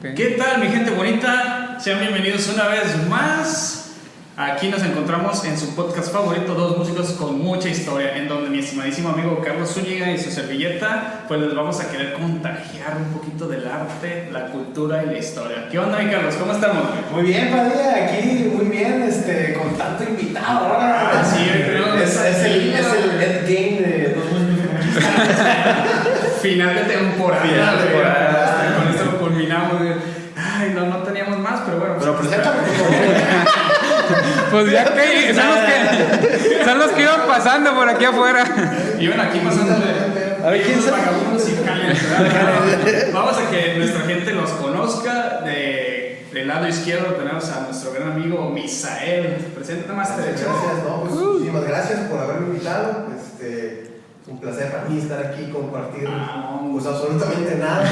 Okay. ¿Qué tal, mi gente bonita? Sean bienvenidos una vez más. Aquí nos encontramos en su podcast favorito, Dos Músicos con Mucha Historia, en donde mi estimadísimo amigo Carlos Zúñiga y su servilleta, pues les vamos a querer contagiar un poquito del arte, la cultura y la historia. ¿Qué onda, mi Carlos? ¿Cómo estamos? Muy bien, Padilla, aquí muy bien, con tanto invitado ahora. Sí, es el endgame de Dos Músicos con Mucha Historia. Final de temporada. Final de temporada. Con esto lo culminamos. Ay, no teníamos más, pero bueno. Pero preséntame. Pues ya que son los que iban pasando por aquí afuera. Iban aquí pasando. A ver, ¿quién sabe? Vagabundos y calientes. Vamos a que nuestra gente los conozca. Del lado izquierdo tenemos a nuestro gran amigo Misael. Preséntate más derecho. Gracias, no, pues muchísimas gracias por haberme invitado. Es un placer para mí estar aquí y compartir pues absolutamente nada.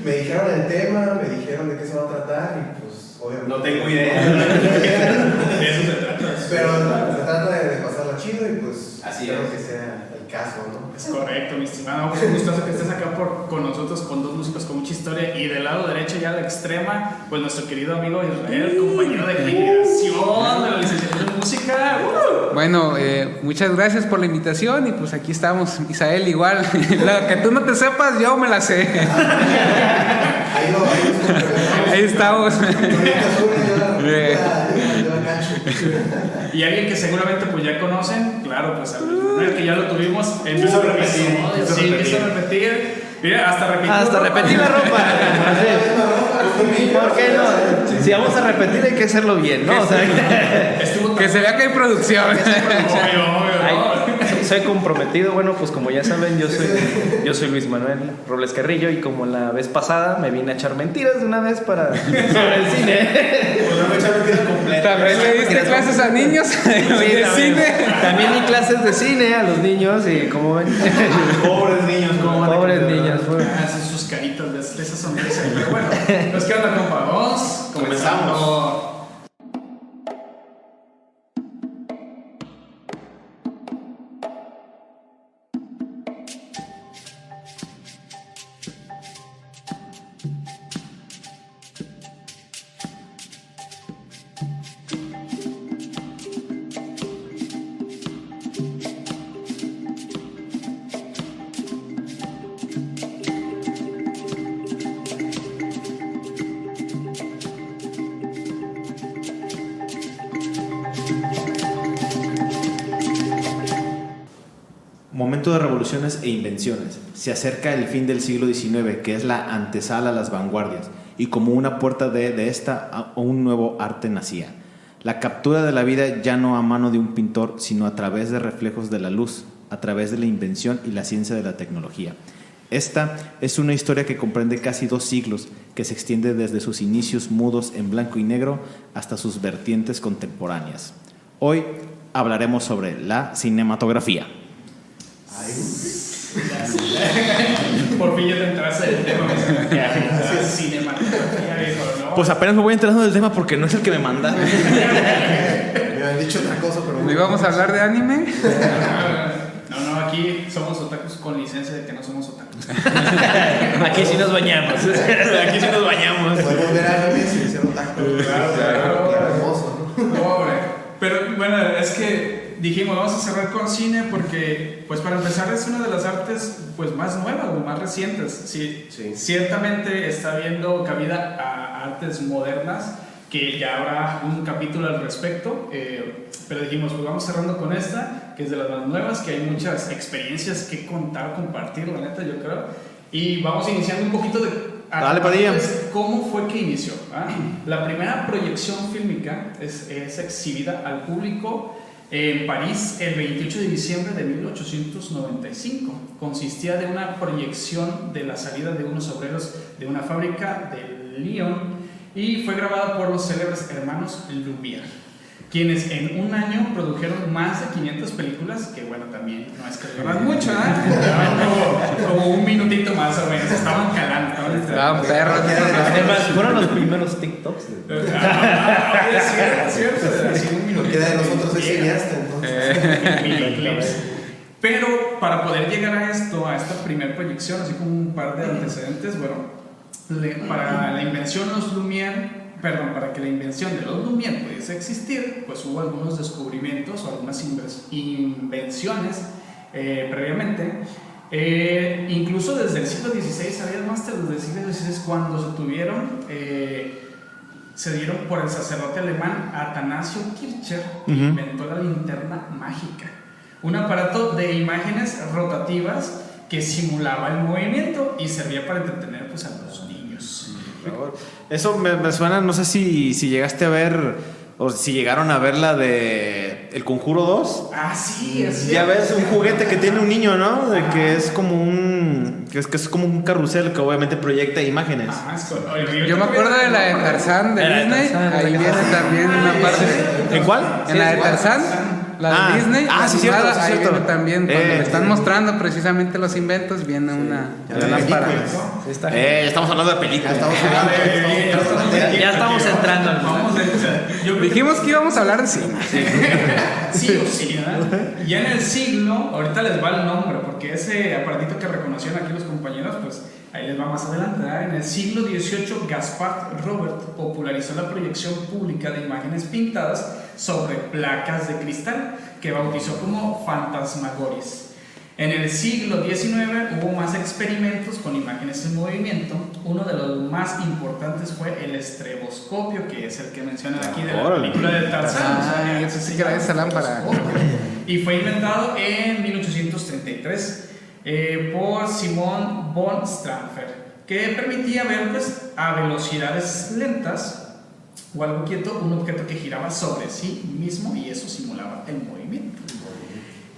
Me dijeron el tema, me dijeron de qué se va a tratar y pues obviamente No tengo idea. De eso se trata. Pero se trata de pasarla chido y pues Así espero es. que sea el caso, ¿no? Es correcto, mi estimado. Pues un gustazo que estés acá con nosotros, con Dos Músicos con Mucha Historia. Y del lado derecho, ya a la extrema, pues nuestro querido amigo Israel, compañero de generación de la licenciatura en música. Bueno, muchas gracias por la invitación y pues aquí estamos, Isael, igual. Lo que tú no te sepas, yo me la sé. Ahí estamos. Y alguien que seguramente pues ya conocen, claro, pues a Luis Manuel, que ya lo tuvimos en Quiso un repetir, episodio. quiso Sí, repetir. quiso repetir. Mira, hasta repitió. Hasta repetir la ropa. ¿Por qué no? Si vamos a repetir hay que hacerlo bien, ¿no? O sea, Estuvo Que se vea que hay producción. obvio, ay, ¿no? soy comprometido. Bueno, pues como ya saben, yo soy Luis Manuel Robles Carrillo y como la vez pasada me vine a echar mentiras de una vez sobre el cine. Pues no me echaron vida completa. También le diste clases a niños de cine. También di clases de cine a los niños y como ven, Pobres niños, ¿cómo van a pobres creer, niños. verdad? Hacen sus caritas de esa sonrisa. Pero bueno, pues qué onda, compa. Vamos, comenzamos. Momento de revoluciones e invenciones. Se acerca el fin del siglo XIX, que es la antesala a las vanguardias, y como una puerta de esta a un nuevo arte nacía. La captura de la vida ya no a mano de un pintor, sino a través de reflejos de la luz, a través de la invención y la ciencia de la tecnología. Esta es una historia que comprende casi 2 siglos, que se extiende desde sus inicios mudos en blanco y negro hasta sus vertientes contemporáneas. Hoy hablaremos sobre la cinematografía. Por fin ya te entraste del tema. Cinematografía, viejo, ¿no? Pues apenas me voy entrando del tema porque no es el que me manda. Me habían dicho otra cosa, pero ¿No íbamos a hablar de anime? No, aquí somos otakus con licencia de que no somos otakus. Aquí sí nos bañamos. Aquí sí nos bañamos. podemos ver animes y ser otaku. Claro. Hermoso, ¿no? Pobre. Pero bueno, es que dijimos, vamos a cerrar con cine porque, pues para empezar, es una de las artes pues más nuevas o más recientes. Sí. Ciertamente está viendo cabida a artes modernas, que ya habrá un capítulo al respecto, pero dijimos, pues vamos cerrando con esta, que es de las más nuevas, que hay muchas experiencias que contar, compartir, la neta, yo creo. Y vamos iniciando un poquito de... Dale, Padilla. ¿Cómo fue que inició? La primera proyección fílmica es exhibida al público en París el 28 de diciembre de 1895. Consistía de una proyección de la salida de unos obreros de una fábrica de Lyon y fue grabada por los célebres hermanos Lumière, quienes en un año produjeron más de 500 películas, que bueno, también no es que duraran mucho, como un minutito más o menos, estaban calando. Estaban perros. Además, fueron los primeros TikToks. Es cierto, así un Lo minutito. que queda de nosotros es cineasta, entonces. Mini clips. Pero para poder llegar a esto, a esta primera proyección, así como un par de antecedentes, bueno, para la invención para que la invención de los Lumière pudiese existir, pues hubo algunos descubrimientos o algunas invenciones previamente. Incluso desde el siglo XVI, había máster desde el siglo XVI cuando se dieron por el sacerdote alemán Atanasio Kircher, que inventó la linterna mágica, un aparato de imágenes rotativas que simulaba el movimiento y servía para entretener pues, a los niños. Eso me suena, no sé si llegaste a ver o si llegaron a ver la de El Conjuro 2. Ah, sí, así Ya ves un juguete que tiene un niño, ¿no? De que es como que es como un carrusel que obviamente proyecta imágenes. Yo me acuerdo de la de Tarzán de Disney, ahí viene también una parte. ¿En cuál? En la de Tarzán. La de Disney, sí, cierto, animada, sí, ahí cierto. viene también, cuando le están mostrando precisamente los inventos, viene una lámpara. Estamos hablando de películas. Ya estamos entrando al Dijimos que íbamos a hablar de cine. Sí o sí, ¿verdad? Ya en el siglo, ahorita les va el nombre, porque ese aparatito que reconocieron aquí los compañeros, pues ahí les va más adelante, ¿verdad? En el siglo XVIII, Gaspard Robert popularizó la proyección pública de imágenes pintadas sobre placas de cristal, que bautizó como fantasmagories. En el siglo XIX hubo más experimentos con imágenes en movimiento. Uno de los más importantes fue el estreboscopio, que es el que mencionan aquí de la película de Tarzán. Eso sí que era esa lámpara. Y fue inventado en 1833 por Simon von Stramfer, que permitía ver pues, a velocidades lentas o algo quieto un objeto que giraba sobre sí mismo y eso simulaba el movimiento.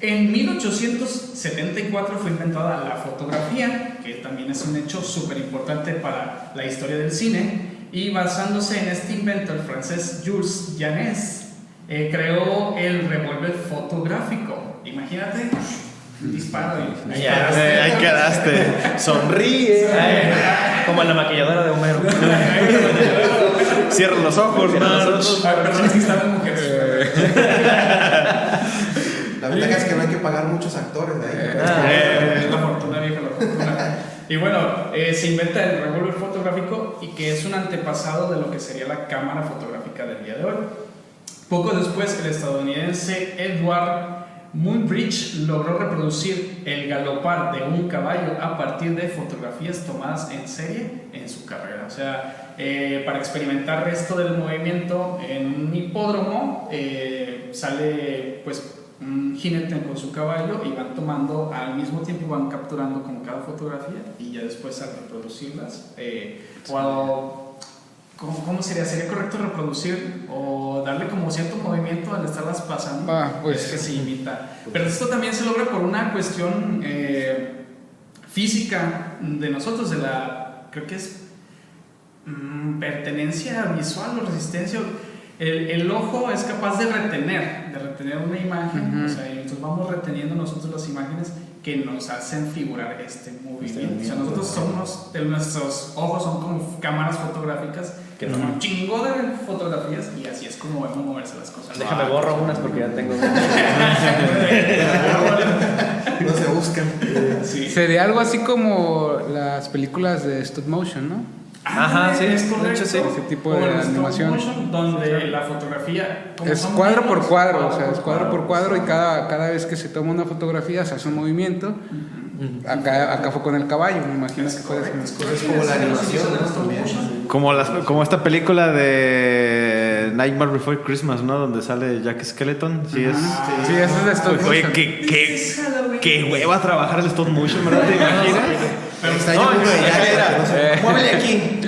En 1874 fue inventada la fotografía, que también es un hecho súper importante para la historia del cine, y basándose en este invento, el francés Jules Jannes creó el revólver fotográfico. Imagínate, un disparo y Ahí quedaste. Sonríe. Como en la maquilladora de Homero. Cierra los ojos. personas que estaban mujeres. La ventaja es que no hay que pagar muchos actores de ahí. La fortuna, vieja, la fortuna. Y bueno, se inventa el revólver fotográfico y que es un antepasado de lo que sería la cámara fotográfica del día de hoy. Poco después, el estadounidense Edward Muybridge logró reproducir el galopar de un caballo a partir de fotografías tomadas en serie en su carrera. O sea, para experimentar esto del movimiento en un hipódromo, sale pues un jinete con su caballo y van tomando al mismo tiempo, van capturando con cada fotografía y ya después al reproducirlas ¿cómo sería? ¿Sería correcto reproducir o darle como cierto movimiento al estarlas pasando? Pues es que se imita. Pero esto también se logra por una cuestión física de nosotros, de la, creo que es pertenencia visual o resistencia. El ojo es capaz de retener una imagen, o sea, y entonces vamos reteniendo nosotros las imágenes que nos hacen figurar este movimiento. O sea, nosotros somos, nuestros ojos son como cámaras fotográficas que toman un chingo de fotografías y así es como vemos moverse las cosas. Déjame borro unas porque ya tengo. No se buscan. Sí. sería algo así como las películas de stop motion, ¿no? Ajá, sí, es de correcto. hecho, sí. Ese tipo O de el stop animación. motion, donde la fotografía como Es son cuadro por menos, cuadro, o sea, es cuadro por cuadro y cada vez que se toma una fotografía se hace un movimiento. Acá fue con el caballo, me imagino que fue así. Es como la animación, ¿no? También. Como esta película de Nightmare Before Christmas, ¿no? Donde sale Jack Skeleton. Sí, Sí, eso es de stop Oye, motion. qué hueva trabajar el stop motion, ¿verdad? ¿Te imaginas? Pero está yo uno de Jack, era. no sé. Muévele aquí.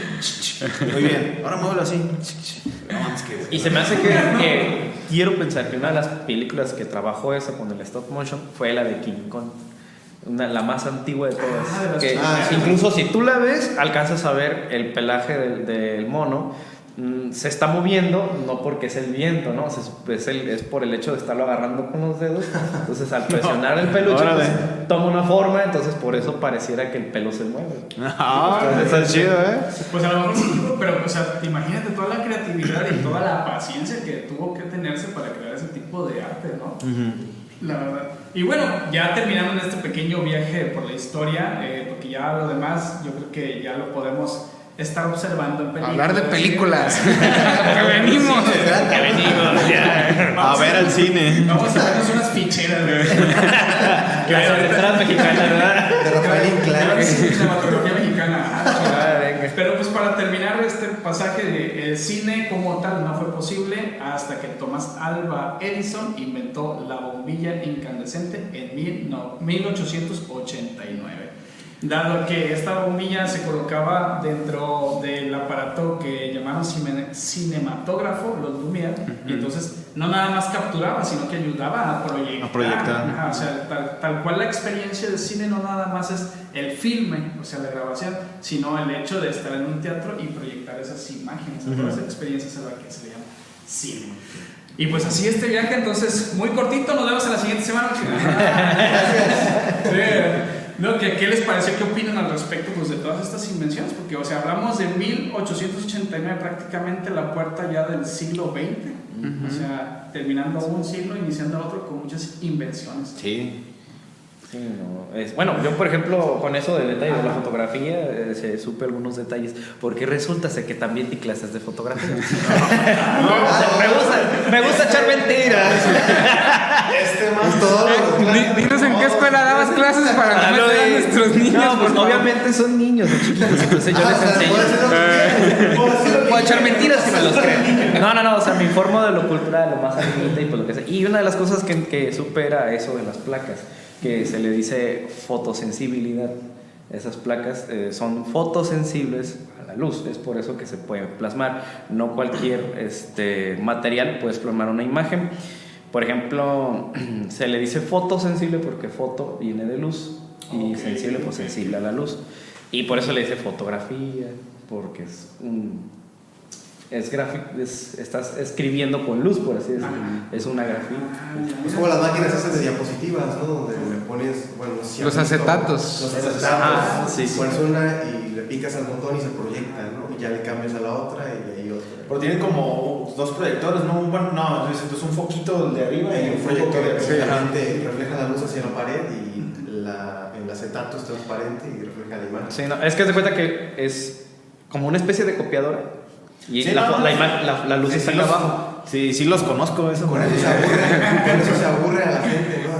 Muy bien. Ahora muévelo así. Y se me hace que quiero pensar que una de las películas que trabajó eso con el stop motion fue la de King Kong. La más antigua de todas. Que incluso si tú la ves, alcanzas a ver el pelaje del mono. Se está moviendo, no porque es el viento, ¿no? Es por el hecho de estarlo agarrando con los dedos. Entonces, al presionar el peluche, pues, toma una forma. Entonces, por eso pareciera que el pelo se mueve. Está chido, ¿eh? Pues a lo mejor sí, pero o sea, imagínate toda la creatividad y toda la paciencia que tuvo que tenerse para crear ese tipo de arte, ¿no? La verdad. Y bueno, ya terminando en este pequeño viaje por la historia, porque ya lo demás yo creo que ya lo podemos estar observando en películas. Hablar de películas. Que venimos. Que venimos, ya. A ver al cine. Vamos a vernos unas ficheras de Las letras mexicanas, ¿verdad? De Rafael Inclán. cinematografía mexicana. Pero pues para terminar este pasaje, el cine como tal no fue posible hasta que Thomas Alva Edison inventó la bombilla incandescente en 1889. Dado que esta bombilla se colocaba dentro del aparato que llamaron cinematógrafo, los Lumière, y entonces no nada más capturaba, sino que ayudaba a proyectar. Ajá, o sea, tal cual la experiencia del cine no nada más es el filme, o sea, la grabación, sino el hecho de estar en un teatro y proyectar esas imágenes, toda esa experiencia es a la que se le llama cine. Y pues así este viaje, entonces, muy cortito, nos vemos en la siguiente semana. No, ¿qué les pareció? ¿Qué opinan al respecto pues, de todas estas invenciones? Porque, o sea, hablamos de 1889, prácticamente la puerta ya del siglo XX. O sea, terminando un siglo, iniciando otro con muchas invenciones. Sí. Sí, no. Bueno, yo por ejemplo con eso del detalle de la fotografía supe algunos detalles porque resulta ser que también di clases de fotografía. Me gusta echar mentiras. Dinos en qué escuela dabas clases para no meter a nuestros niños. No, pues obviamente son niños o chiquitos, entonces yo les enseño. Puedo echar mentiras si me los creen. No, o sea, me informo de lo cultural, lo más amiguita y pues lo que sea. Y una de las cosas que supe era eso de las placas, que se le dice fotosensibilidad. Esas placas son fotosensibles a la luz, es por eso que se pueden plasmar. No cualquier material puedes plasmar una imagen. Por ejemplo, se le dice fotosensible porque foto viene de luz y sensible pues sensible a la luz. Y por eso le dice fotografía, porque estás escribiendo con luz, por así decirlo. Es una grafía. Es como las máquinas esas de diapositivas, ¿no? Donde le pones, bueno, los acetatos. Los acetatos. Sí. Pones una y le picas al botón y se proyecta, ¿no? Y ya le cambias a la otra y ahí otra. Pero tienen como dos proyectores, ¿no? Bueno, no, entonces un foquito de arriba y un proyector de realmente refleja la luz hacia la pared y el acetato es transparente y refleja la imagen. Sí, no, es que se cuenta que es como una especie de copiadora. Y sí, la luz está acá abajo. Sí, sí los conozco. Eso. Con eso se aburre a la gente, ¿no?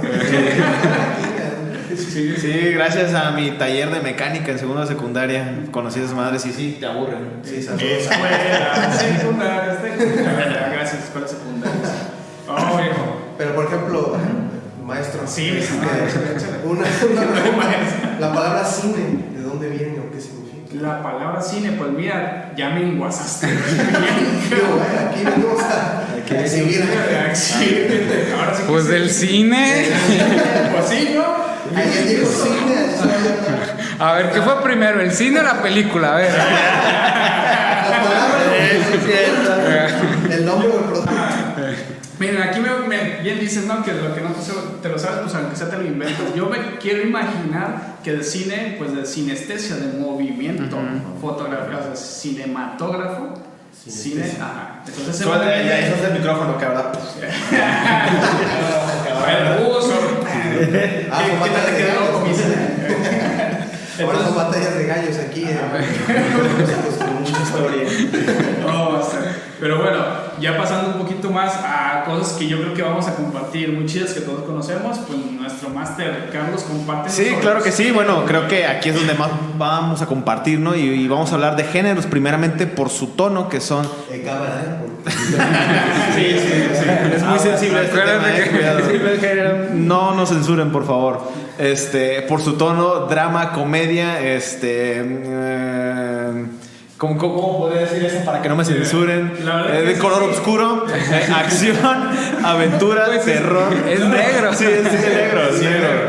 Sí, gracias a mi taller de mecánica en segunda secundaria conocí a esas madres y sí, te aburren. Sí, secundaria. Gracias, escuela secundaria. Oh, viejo. Pero por ejemplo, maestro. Sí, la palabra cine, ¿de dónde viene o qué significa? La palabra cine, pues mira, ya me enguasaste. Aquí venimos a exhibir. Ahora sí pues del cine. Pues sí, ¿no? Ayer dijo cine. A ver, ¿qué fue primero, el cine o la película? A ver. La palabra. El nombre o el producto. Miren, aquí bien dicen, ¿no? Que lo que no te lo sabes, pues aunque sea te lo inventas. Yo me quiero imaginar que el cine, pues de sinestesia, de movimiento, fotografía, o sea, cinematógrafo, cine, ajá. Entonces eso es el micrófono, que verdad. El uso. ¿Qué tal te quedó comida? Ahora son batallas de gallos aquí. Con mucha historia. Pero bueno, ya pasando un poquito más a cosas que yo creo que vamos a compartir, muy chidas que todos conocemos, pues nuestro máster Carlos comparte. Sí, claro que sí. Bueno, creo que aquí es donde más vamos a compartir, ¿no? Y vamos a hablar de géneros, primeramente por su tono, que son... cámara, Sí. Es muy sensible este tema, No nos censuren, por favor. Por su tono, drama, comedia, ¿Cómo podría decir eso para que no me censuren? De color oscuro, acción, aventura, terror. Es negro. Sí, es negro.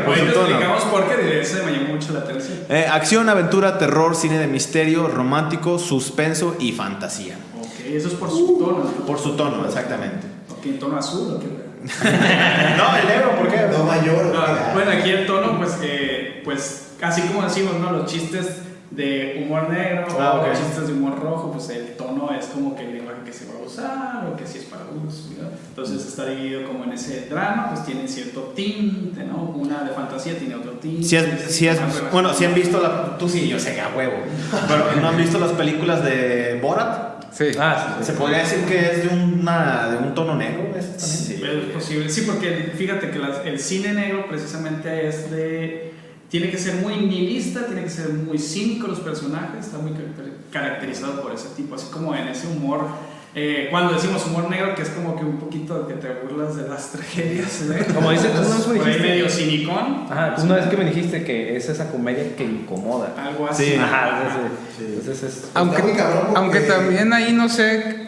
Por su tono. Explicamos por qué se me llamó mucho la atención. Acción, aventura, terror, cine de misterio, romántico, suspenso y fantasía. Ok, eso es por su tono. Por su tono, exactamente. Ok, ¿en tono azul o qué? No, el negro, ¿por qué? No mayor. Bueno, aquí el tono, pues así como decimos, ¿no? Los chistes de humor negro Ah, o ok. chistes de humor rojo, pues el tono es como que el lenguaje que se va a usar o que si es para adultos, ¿no? Entonces está dividido como en ese drama, pues tiene cierto tinte, ¿no? Una de fantasía tiene otro tinte. Si han visto tú sí, yo sé, a huevo. Pero ¿no han visto las películas de Borat? Sí. Se podría decir que es de un tono negro. Sí, es posible. Sí, porque fíjate que el cine negro precisamente tiene que ser muy nihilista, tiene que ser muy cínico los personajes, está muy caracterizado por ese tipo, así como en ese humor. Cuando decimos humor negro, que es como que un poquito que te burlas de las tragedias, ¿eh? Como dices tú, no por ahí dijiste. medio cinicón. Ajá, una vez que me dijiste que es esa comedia que incomoda. Algo así. Sí. Ajá, entonces es. Aunque, muy cabrón porque- aunque también ahí no sé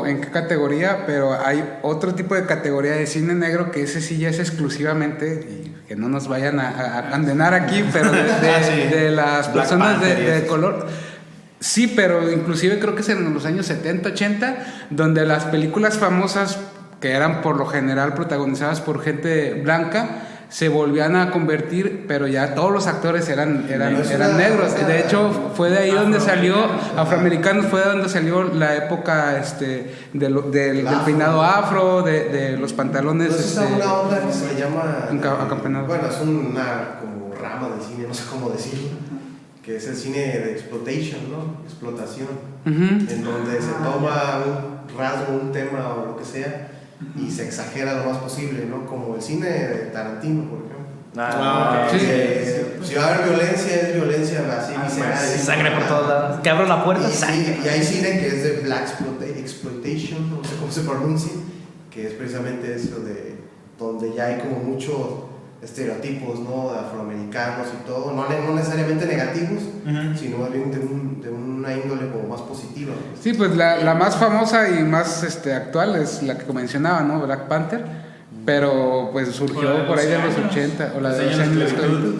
en qué categoría, pero hay otro tipo de categoría de cine negro que ese sí ya es exclusivamente, y que no nos vayan a condenar aquí, pero de las Black personas Panther y de eso. color. Sí, pero inclusive creo que es en los años 70, 80, donde las películas famosas, que eran por lo general protagonizadas por gente blanca, se volvían a convertir, pero ya todos los actores eran negros. De hecho, fue de ahí donde salió, afroamericanos, fue de donde salió la época del peinado afro, de los pantalones. Entonces está una onda que se llama... acampanado. Bueno, es una como rama del cine, no sé cómo decirlo, que es el cine de exploitation, ¿no? Explotación, en donde se toma un rasgo, un tema o lo que sea, y se exagera lo más posible, ¿no? Como el cine de Tarantino, por ejemplo. Sí. Si va a haber violencia, es violencia así visceral. Sangre por todos lados. Que abro la puerta, sangre. Y hay cine que es de black exploitation, no sé cómo se pronuncia, que es precisamente eso de donde ya hay como muchos estereotipos, ¿no? De afroamericanos y todo, no necesariamente negativos, sino más bien de una índole como más positiva. Sí, pues la más famosa y más actual es la que mencionaba, ¿no? Black Panther, pero pues surgió por ahí de los 80, o la de los años de la esclavitud.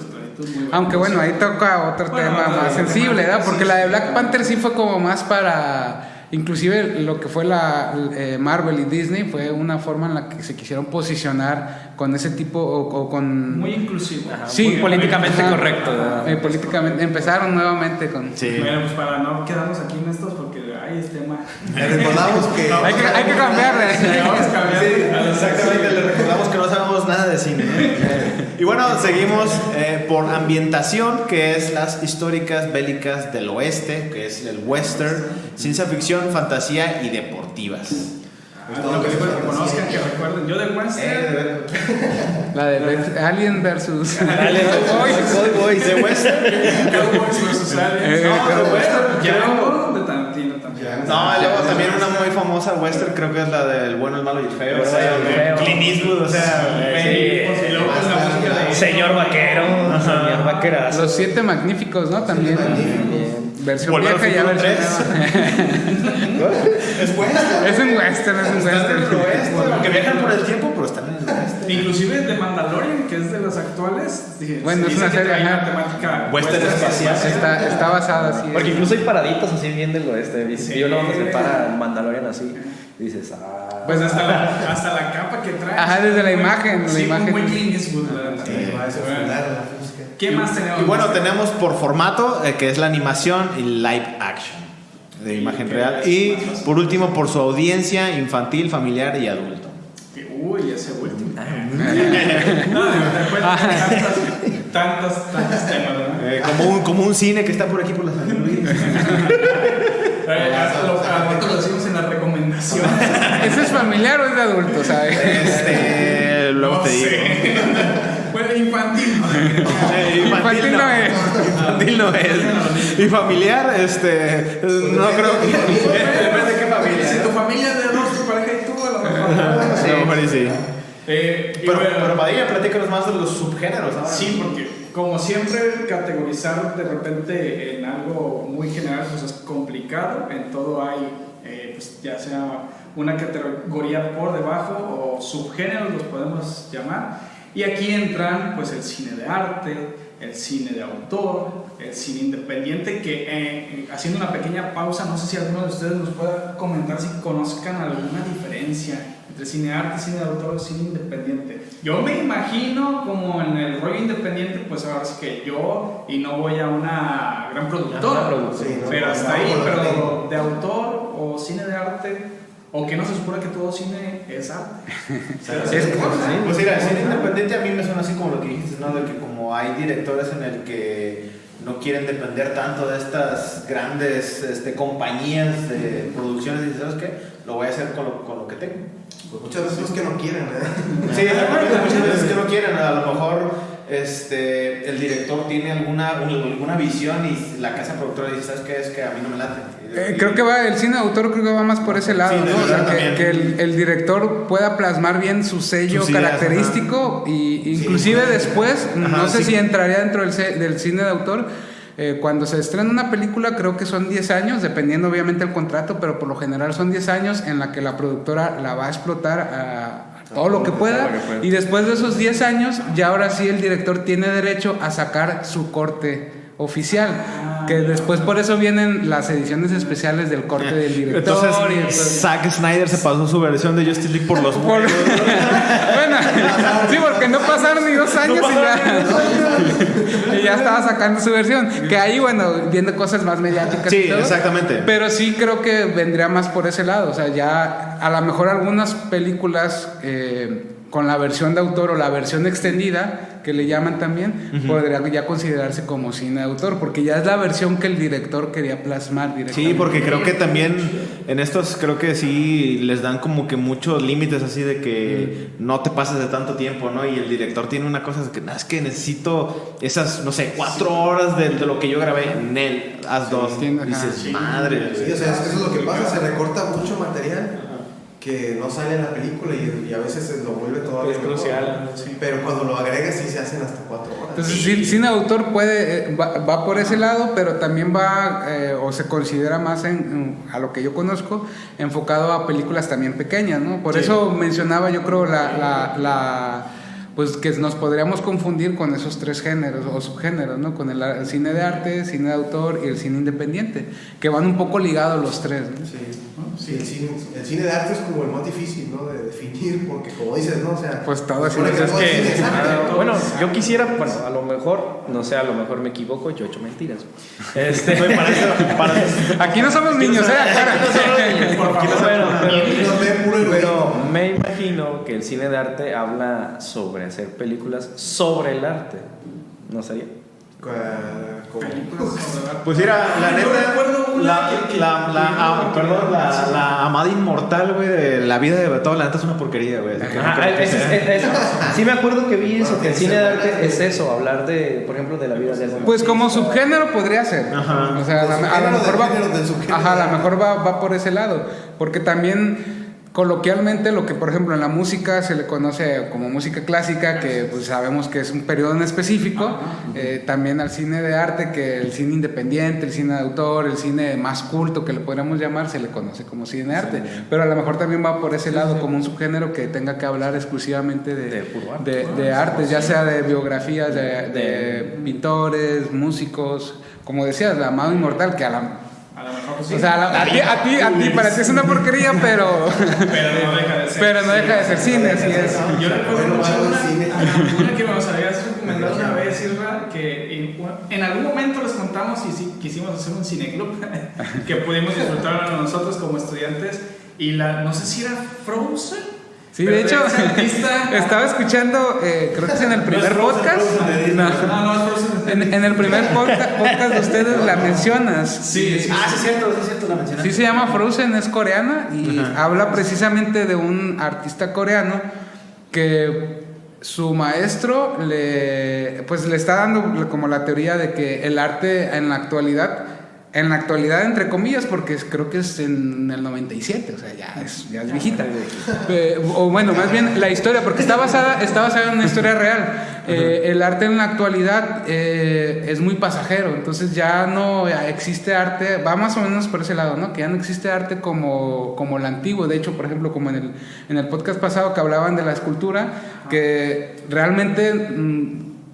Aunque bueno, ahí toca otro tema más sensible, ¿verdad? Porque la de Black Panther sí fue como más para... Inclusive lo que fue Marvel y Disney fue una forma en la que se quisieron posicionar con ese tipo o con... Muy inclusivo. Sí, muy políticamente correcto. Políticamente empezaron nuevamente con... Sí. Bueno, pues para no quedarnos aquí en estos, porque hay este tema. Le recordamos que... Hay que cambiarle. Vamos a cambiar. Sí, exactamente, le recordamos que no sabemos nada de cine. Y bueno, seguimos por ambientación, que es las históricas bélicas del oeste, que es el western, ciencia ficción, fantasía y deportivas. Lo que conozcan, que recuerden. Yo del western. La de Alien versus... Boys de western. Cowboys versus Aliens. No, de western. Django de Tarantino también. No, luego también una muy famosa western, creo que es la del bueno, el malo y el feo. El bueno, el feo. Clint Eastwood, o sea, Y luego pues la música de Señor vaquero, señor vaquerazo. Los 7 magníficos, ¿no? También. Versión Volver al vieja y ya futuro versión 3. nueva. Es western. Es un western, es un Están en el western. oeste, porque viajan por el tiempo, pero están en el oeste. inclusive de Mandalorian, que es de las actuales. Dije, Bueno, se es dice una que serie, trae ajá. una temática Western espacial. Está basada así. Porque incluso hay paraditos así bien del oeste. Sí. Vi uno donde se para el Mandalorian así. Y dices, Pues hasta la capa que trae. Ajá, desde la imagen. Sí, la imagen. muy Clint Eastwood, la verdad. Va a desenfundar la música. ¿Qué más tenemos? Y bueno, tenemos por formato, que es la animación y live action, de imagen real. Y por último, por su audiencia infantil, familiar y adulto. Uy, ese último. No, después de tantos temas, ¿no? Como un cine que está por aquí por la San Luis. A rato lo decimos en la recomendación. ¿Ese es familiar o es de adulto, sabes? Luego te digo. Bueno, infantil. Infantil no es. Infantil no es. Y familiar, no creo que. Depende de qué Si familia. tu familia es de dos, tu pareja y tú, a lo mejor. Sí, a lo mejor y sí. Y Pero bueno, Padilla, platícanos más de los subgéneros. ¿No? sí, porque como siempre categorizar de repente en algo muy general pues es complicado. En todo hay, pues ya sea una categoría por debajo o subgéneros los podemos llamar. Y aquí entran pues el cine de arte, el cine de autor, el cine independiente, que haciendo una pequeña pausa, no sé si alguno de ustedes nos pueda comentar si conozcan alguna diferencia entre cine de arte, cine de autor, cine independiente. Yo me imagino como en el rollo independiente, pues ahora es que yo, y no voy a una gran productora, sí, no, pero no, hasta no, ahí, no, pero de autor o cine de arte, o que no se supone que todo cine es arte. Pues mira, el cine independiente a mí me suena así como lo que dijiste, ¿no? De que como hay directores en el que no quieren depender tanto de estas grandes compañías de producciones y ¿sabes qué? Lo voy a hacer con lo que tengo. Pues muchas veces es que no quieren, Sí, muchas veces que no quieren. A lo mejor el director tiene alguna visión y la casa productora dice, ¿sabes qué? Es que a mí no me late. Creo que el cine de autor creo que va más por ese lado, Sí, ¿no? O sea, también. que el director pueda plasmar bien su sello Sus ideas, característico y inclusive después, no sé si entraría dentro del cine de autor. Cuando se estrena una película creo que son 10 años, dependiendo obviamente del contrato, pero por lo general son 10 años en la que la productora la va a explotar a todo lo que pueda, y después de esos 10 años ya ahora sí el director tiene derecho a sacar su corte oficial, que después por eso vienen las ediciones especiales del corte del director. Entonces, Zack Snyder se pasó su versión de Justice League por los Bueno, sí, porque no pasaron ni 2 años y ya estaba sacando su versión. Que ahí, bueno, viendo cosas más mediáticas. Sí, y todo, exactamente. pero sí creo que vendría más por ese lado. O sea, ya a lo mejor algunas películas con la versión de autor o la versión extendida, que le llaman también, podría ya considerarse como cine de autor, porque ya es la versión que el director quería plasmar directamente. Sí, porque creo que también en estos creo que sí les dan como que muchos límites así de que no te pases de tanto tiempo, ¿no? Y el director tiene una cosa que es que necesito esas, no sé, 4 horas de lo que yo grabé en él, haz 2. Dices, madre. Sí, o sea, eso es lo que pasa, se recorta mucho material que no sale en la película y a veces se lo vuelve todavía Es mejor. crucial. Sí. Pero cuando lo agregas sí se hacen hasta 4 horas. Entonces, cine de autor va por ese lado, pero también va, o se considera más a lo que yo conozco, enfocado a películas también pequeñas, ¿no? Por eso mencionaba, yo creo, pues que nos podríamos confundir con esos 3 géneros o subgéneros, ¿no? Con el cine de arte, cine de autor y el cine independiente, que van un poco ligados los 3, ¿no? Sí, el cine de arte es como el más difícil, ¿no? De definir, porque como dices, ¿no? O sea, pues todo así. por ejemplo, el cine es arte. Bueno, yo quisiera, bueno, a lo mejor, no sé, a lo mejor me equivoco, yo he hecho mentiras. Aquí no somos niños, Pero me imagino que el cine de arte habla sobre hacer películas sobre el arte, ¿no sería? Pues mira, la neta, la amada inmortal, güey, de la vida de Beethoven, la neta es una porquería, güey. Sí me acuerdo que vi eso, que el cine de arte es eso, hablar de, por ejemplo, de la vida de alguien. Pues como subgénero podría ser. Ajá. O sea, a lo mejor va por ese lado, porque también coloquialmente lo que por ejemplo en la música se le conoce como música clásica, que pues sabemos que es un periodo en específico, también al cine de arte, que el cine independiente, el cine de autor, el cine más culto que le podríamos llamar, se le conoce como cine de arte, pero a lo mejor también va por ese lado como un subgénero que tenga que hablar exclusivamente de arte, ya sea de biografías de pintores, músicos, como decías, la amado inmortal, que a lo mejor sí. O sea, a ti para ti es una porquería, pero no deja de ser cine, así es. Yo recuerdo mucho una que nos habías recomendado una vez, Isra, que en algún momento les contamos y sí, quisimos hacer un cineclub que pudimos disfrutar nosotros como estudiantes, y no sé si era Frozen. Sí, de hecho, estaba escuchando, creo que es en el primer podcast. En el primer podcast de ustedes la mencionas. Sí, es cierto, la mencionaste. Sí, se llama Frozen, es coreana y habla precisamente de un artista coreano que su maestro le está dando como la teoría de que el arte en la actualidad entre comillas, porque creo que es en el 97, o sea, ya es viejita. O bueno, más bien la historia, porque está basada en una historia real. El arte en la actualidad es muy pasajero, entonces ya no existe arte, va más o menos por ese lado, ¿no? Que ya no existe arte como el antiguo. De hecho, por ejemplo, como en el podcast pasado que hablaban de la escultura, que realmente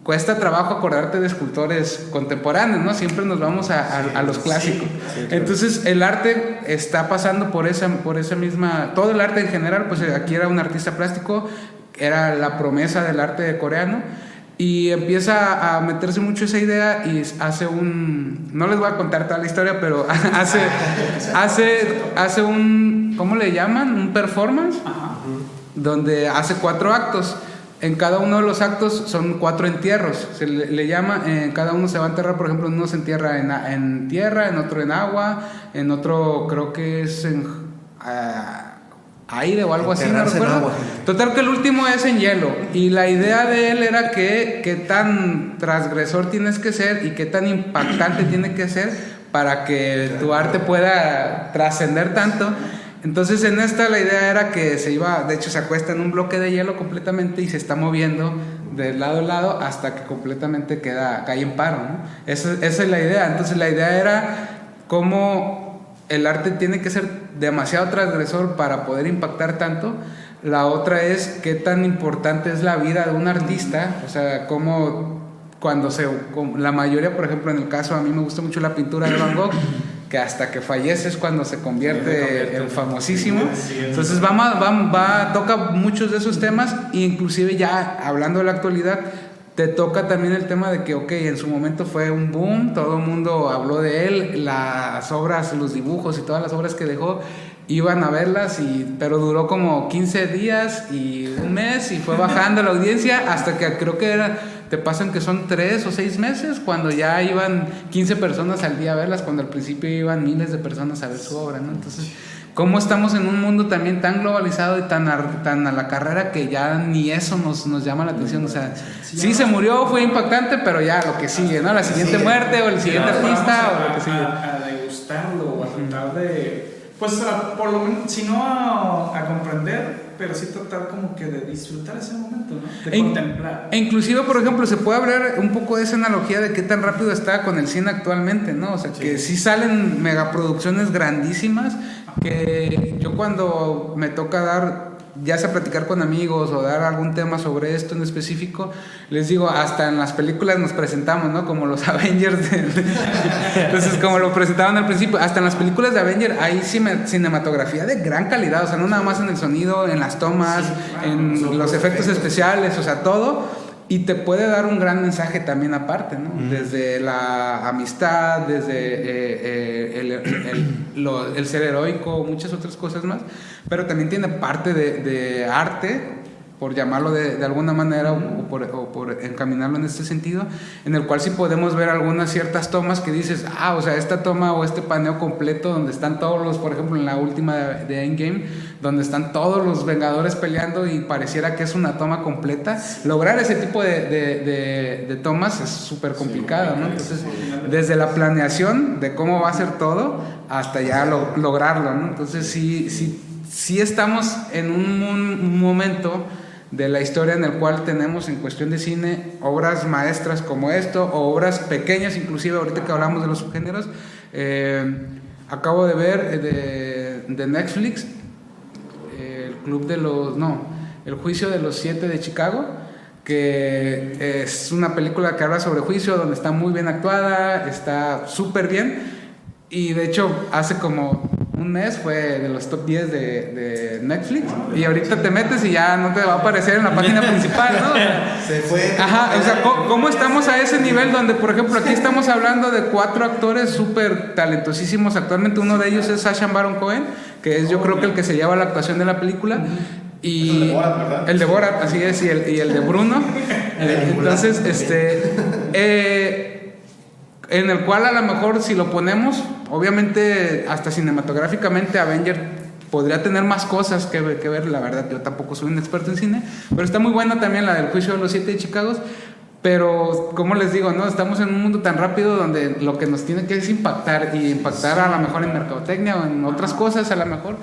cuesta trabajo acordarte de escultores contemporáneos, ¿no? Siempre nos vamos a los clásicos. Sí, claro. Entonces el arte está pasando por esa misma... Todo el arte en general, pues aquí era un artista plástico, era la promesa del arte coreano, y empieza a meterse mucho esa idea y hace un... No les voy a contar toda la historia, pero hace un... ¿Cómo le llaman? Un performance, donde hace 4 actos. En cada uno de los actos son 4 entierros. Se le llama, en cada uno se va a enterrar, por ejemplo, uno se entierra en tierra, en otro en agua, en otro creo que es en aire o algo así, no recuerdo. Total que el último es en hielo. Y la idea de él era que qué tan transgresor tienes que ser y qué tan impactante tiene que ser para que tu arte pueda trascender tanto. Entonces en esta la idea era que se iba, de hecho se acuesta en un bloque de hielo completamente y se está moviendo de lado a lado hasta que completamente cae en paro, ¿no? Esa es la idea. Entonces la idea era cómo el arte tiene que ser demasiado transgresor para poder impactar tanto. La otra es qué tan importante es la vida de un artista, o sea, cómo cuando la mayoría, por ejemplo, en el caso a mí me gusta mucho la pintura de Van Gogh, que hasta que fallece es cuando se convierte en famosísimo. Entonces toca muchos de esos temas, e inclusive ya hablando de la actualidad, te toca también el tema de que, ok, en su momento fue un boom, todo el mundo habló de él, las obras, los dibujos y todas las obras que dejó, iban a verlas, pero duró como 15 días y un mes y fue bajando la audiencia hasta que creo que te pasan que son 3 o 6 meses cuando ya iban 15 personas al día a verlas, cuando al principio iban miles de personas a ver su obra, ¿no? Entonces, ¿cómo estamos en un mundo también tan globalizado y tan a la carrera que ya ni eso nos llama la atención? O sea, sí se murió, fue impactante, pero ya lo que sigue, ¿no? La siguiente muerte o el siguiente artista o lo que sigue. A degustarlo o a tratar de... Pues por lo menos, si no a comprender, pero sí tratar como que de disfrutar ese momento, ¿no? De contemplar. E inclusive, por ejemplo, se puede hablar un poco de esa analogía de qué tan rápido está con el cine actualmente, ¿no? O sea, que sí salen megaproducciones grandísimas, que yo cuando me toca ya sea platicar con amigos o dar algún tema sobre esto en específico, les digo, hasta en las películas nos presentamos, ¿no? Como los Avengers. Entonces, como lo presentaban al principio, hasta en las películas de Avengers hay cinematografía de gran calidad, o sea, no nada más en el sonido, en las tomas, en los efectos especiales, o sea, todo. Y te puede dar un gran mensaje también aparte, ¿no? Desde la amistad, desde el ser heroico, muchas otras cosas más. Pero también tiene parte de arte, por llamarlo de alguna manera, o por encaminarlo en este sentido, en el cual sí podemos ver algunas ciertas tomas que dices, o sea, esta toma o este paneo completo donde están todos los, por ejemplo, en la última de Endgame, donde están todos los Vengadores peleando y pareciera que es una toma completa. Lograr ese tipo de tomas es súper complicado, ¿no? Entonces, desde la planeación de cómo va a ser todo hasta ya lograrlo, ¿no? Entonces, sí estamos en un momento de la historia en el cual tenemos en cuestión de cine obras maestras como esto, o obras pequeñas, inclusive ahorita que hablamos de los subgéneros. Acabo de ver de Netflix El juicio de los 7 de Chicago, que es una película que habla sobre juicio, donde está muy bien actuada, está súper bien, y de hecho hace como un mes fue de los top 10 de Netflix, y ahorita te metes y ya no te va a aparecer en la página principal, ¿no? Se fue. Ajá, o sea, ¿cómo estamos a ese nivel donde, por ejemplo, aquí estamos hablando de 4 actores súper talentosísimos actualmente? Uno de ellos es Sacha Baron Cohen, que es yo creo que el que se lleva la actuación de la película. Y el de Borat, ¿verdad? El de Borat, así es, y el de Bruno. Entonces, en el cual a lo mejor si lo ponemos, obviamente hasta cinematográficamente Avenger podría tener más cosas que ver, la verdad yo tampoco soy un experto en cine, pero está muy buena también la del juicio de los 7 de Chicago. Pero como les digo, ¿no? Estamos en un mundo tan rápido donde lo que nos tiene que es impactar, y impactar a lo mejor en mercadotecnia o en otras cosas a lo mejor.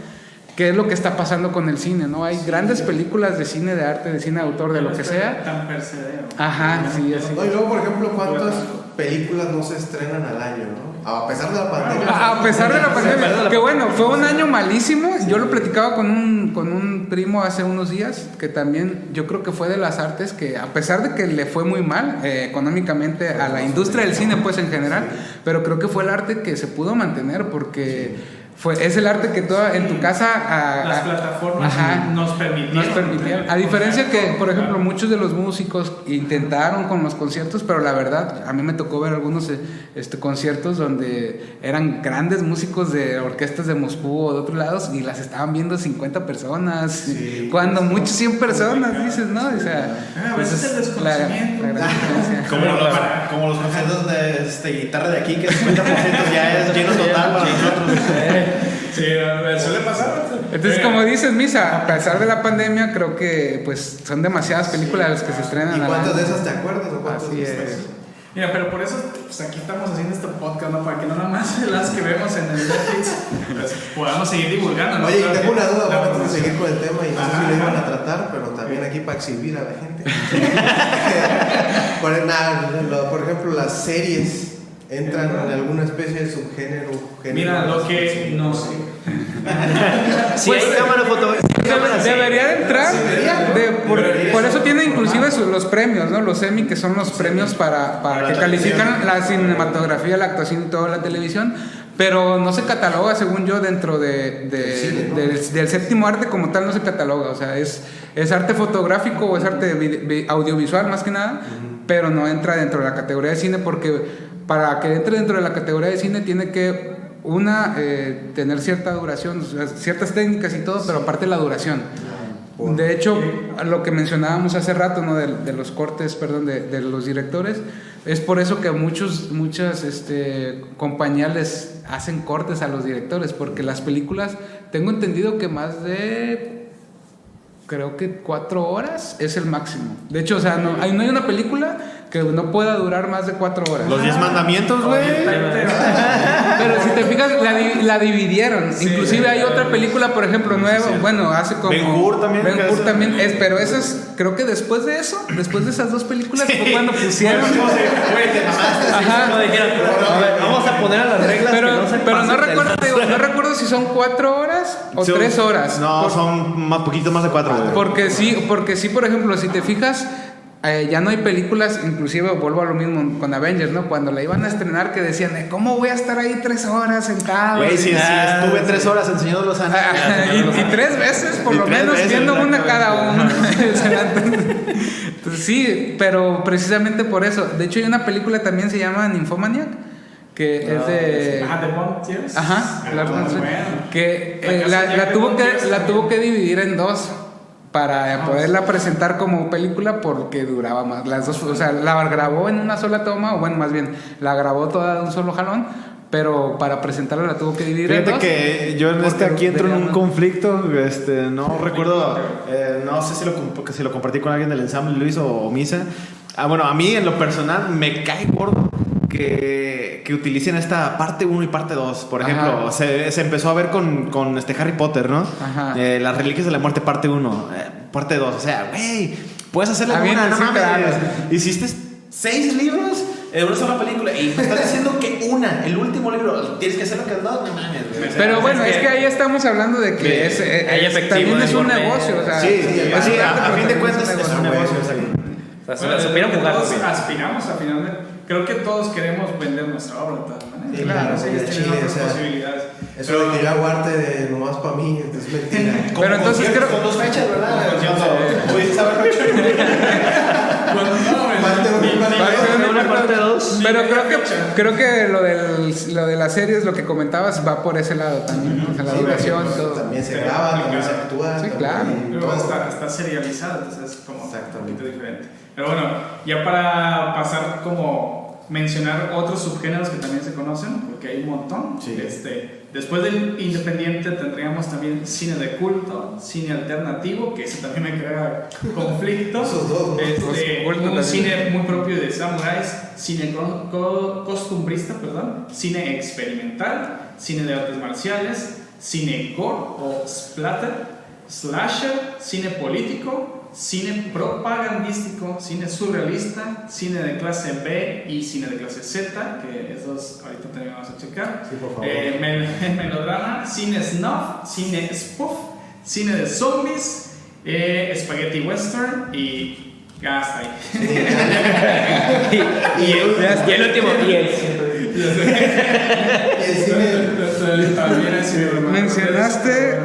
¿Qué es lo que está pasando con el cine, no? Hay grandes películas de cine de arte, de cine de autor, de lo que sea. Tan percedero. Ajá, sí, así. No, y luego, por ejemplo, ¿cuántas películas no se estrenan al año, no? A pesar de la pandemia. A pesar de la pandemia. Que bueno, fue un año malísimo. Yo lo platicaba con un primo hace unos días, que también yo creo que fue de las artes que, a pesar de que le fue muy mal económicamente a la industria del cine, pues en general, pero creo que fue el arte que se pudo mantener porque... es el arte que en tu casa las plataformas nos permitieron. A diferencia que, por ejemplo, muchos de los músicos intentaron con los conciertos, pero la verdad, a mí me tocó ver algunos conciertos donde eran grandes músicos de orquestas de Moscú o de otros lados y las estaban viendo 50 personas, cuando muchos 100 personas, dices, ¿no? O sea, a veces el desconocimiento. La gran diferencia. Como los conciertos de guitarra de aquí, que 50% ya es lleno total para nosotros. Sí, suele pasar. Entonces, como dices, Misa, a pesar de la pandemia, creo que pues son demasiadas películas las que se estrenan. ¿Y cuántas de esas te acuerdas o cuántas? Así es. Mira, pero por eso pues aquí estamos haciendo este podcast, ¿no? Para que no nada más las que vemos en el Netflix pues, podamos seguir divulgando, ¿no? Oye, y tengo una duda antes de seguir con el tema, y no sé si lo iban a tratar, pero también aquí para exhibir a la gente. Por ejemplo, las series entran en alguna especie de subgénero. Mira, lo que no sé. Si hay cámara fotográfica. Debería de entrar. Por eso tiene inclusive los premios, ¿no? Los Emmy, que son los premios para que califican la cinematografía, la actuación y toda la televisión. Pero no se cataloga, según yo, dentro del séptimo arte como tal, no se cataloga. O sea, es arte fotográfico o es arte audiovisual más que nada, pero no entra dentro de la categoría de cine porque para que entre dentro de la categoría de cine tiene que tener cierta duración, o sea, ciertas técnicas y todo, pero aparte la duración. De hecho, lo que mencionábamos hace rato, ¿no? de los cortes, perdón, de los directores, es por eso que muchas compañías les hacen cortes a los directores, porque las películas, tengo entendido que más de, creo que 4 horas es el máximo. De hecho, o sea, no hay una película que no pueda durar más de 4 horas. Los 10 mandamientos, güey. Pero si te fijas, la dividieron. Inclusive hay otra película, por ejemplo, nueva, bueno, hace como... Ben-Hur también. Pero esas, creo que después de esas 2 películas, fue cuando pusieron... No dijeron, vamos a poner a las reglas pero no recuerdo si son 4 horas o 3 horas. No, son poquito más de 4, güey. Porque sí, por ejemplo, si te fijas... ya no hay películas, inclusive vuelvo a lo mismo con Avengers, ¿no? Cuando la iban a estrenar que decían, ¿cómo voy a estar ahí 3 horas sentado? Güey, sí, estuve 3 horas enseñando los Anillos. y 3 veces, por lo menos, viendo una cada uno. Entonces, sí, pero precisamente por eso. De hecho, hay una película también se llama Nymphomaniac, que es de... The Bond Tears. Que la tuvo que dividir en 2 para poderla presentar como película porque duraba más. Las dos, o sea, la grabó en una sola toma, o bueno, más bien, la grabó toda de un solo jalón, pero para presentarla la tuvo que dividir en 2. Fíjate que yo aquí entro en un conflicto, no recuerdo, no sé si lo compartí con alguien del ensamble, Luis o Misa. Bueno, a mí en lo personal me cae gordo que utilicen esta parte 1 y parte 2. Por ejemplo, se empezó a ver con Harry Potter, ¿no? Las Reliquias de la Muerte, parte 1, parte 2. O sea, güey, puedes hacerle una, no mames. Hiciste 6 libros en una sola película y me estás diciendo que el último libro, tienes que hacerlo que no mames. Pero bueno, es que ahí estamos hablando de que también es un negocio. O sea, sí, a fin de cuentas es un negocio. Bueno, todos aspiramos a final de... Creo que todos queremos vender nuestra obra de todas maneras. Sí, claro, tienen otras posibilidades. Eso de que yo aguante nomás para mí es mentira. Pero entonces creo... Con 2 fechas, ¿verdad? Parte 2. Pero creo que lo de las series, lo que comentabas, va por ese lado también, ¿no? O sea, la duración, todo. También se graba, también se actúa. Sí, claro. Pero está serializado, entonces es como un poquito diferente. Pero bueno, ya para pasar como mencionar otros subgéneros que también se conocen, porque hay un montón. Sí. Después del independiente tendríamos también cine de culto, cine alternativo, que ese también me crea conflicto. Esos dos, ¿no? Un cine muy propio de samuráis, cine costumbrista, cine experimental, cine de artes marciales, cine gore o splatter, slasher, cine político, cine propagandístico, cine surrealista, cine de clase B y cine de clase Z, que esos ahorita también vamos a checar. Sí, por favor. Melodrama, cine snuff, cine spoof, cine de zombies, spaghetti western y hasta ahí. y el último, y el Mencionaste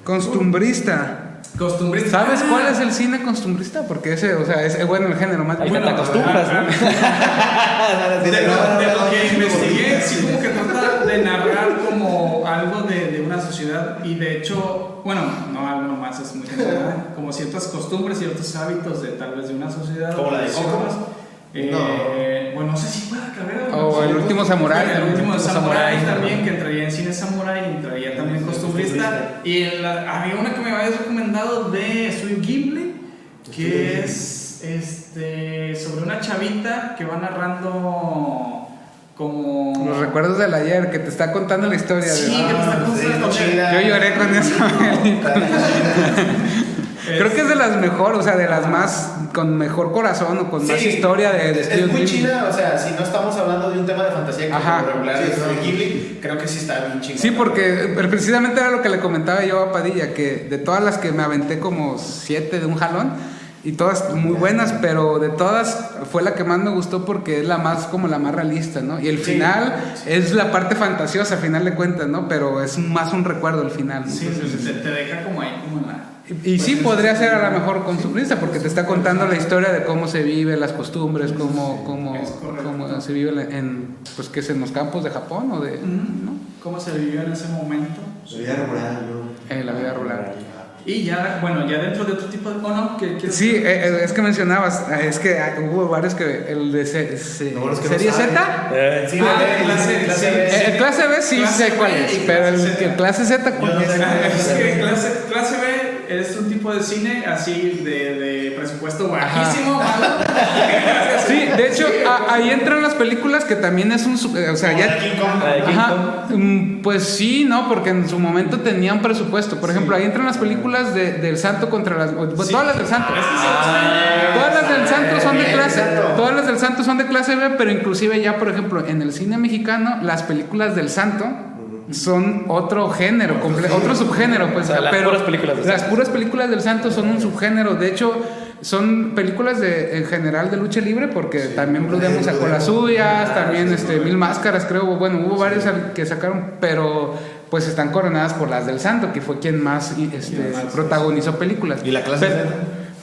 costumbrista. ¿Sabes cuál es el cine costumbrista? Porque ese, o sea, es bueno el género más. Ahí Bueno, te acostumbras, ¿no? De lo que investigué, sí como que trata de narrar como algo de una sociedad y de hecho, bueno, no algo nomás, es muy general, como ciertas costumbres, ciertos hábitos de tal vez de una sociedad. ¿Como la de Coco? Bueno, no sé si pueda caber. O El último samurái. El último samurái también, que entraría en cine samurái y entraría también en costumbrista. Y había una que me habías recomendado de Studio Ghibli, que es sobre una chavita que va narrando como los recuerdos del ayer, que te está contando la historia. Sí, que te está contando la historia. Yo lloré con eso. Creo que es de las mejor, o sea, de las más con mejor corazón o con más historia de es muy chida, o sea, si no estamos hablando de un tema de fantasía que Ajá. por regular es de Ghibli, creo que sí está bien chingón. Sí, porque precisamente era lo que le comentaba yo a Padilla, que de todas las que me aventé como 7 de un jalón, y todas muy buenas, pero de todas fue la que más me gustó porque es la más como la más realista, ¿no? Y el final es la parte fantasiosa, al final de cuentas, ¿no? Pero es más un recuerdo el final, ¿no? Sí, te deja como ahí, como en la... Y sí, podría ser a lo mejor costumbrista, porque te está contando la historia de cómo se vive, las costumbres, cómo se vive en, pues, que es en los campos de Japón o de, ¿no? Cómo se vivió en ese momento. La vida rural, ¿no? La vida rural. Y ya, bueno, ya dentro de otro tipo de... ¿O no? Sí, es que mencionabas, es que hubo varios que... El de ¿Serie Z? Sí, Clase B sí sé cuál es, pero el clase Z, ¿cuál es? Es que clase B es un tipo de cine así de presupuesto bajísimo, malo. Sí, de hecho, ahí entran las películas que también es un... O sea, ya... Ajá, pues sí, ¿no? Porque en su momento tenían presupuesto. Por ejemplo, ahí entran las películas del Santo contra las... Pues, todas las del Santo. Todas las del Santo son de clase... Todas las del Santo son de clase B, pero inclusive ya, por ejemplo, en el cine mexicano, las películas del Santo son otro género, otro subgénero, pues. O sea, pero las puras películas del Santo. Santo son un subgénero. De hecho, son películas en general de lucha libre, porque también Blue Demon sacó las suyas, también Mil Máscaras, creo. Bueno, hubo varias que sacaron, pero pues están coronadas por las del Santo, que fue quien más protagonizó películas. ¿Y la clase Z?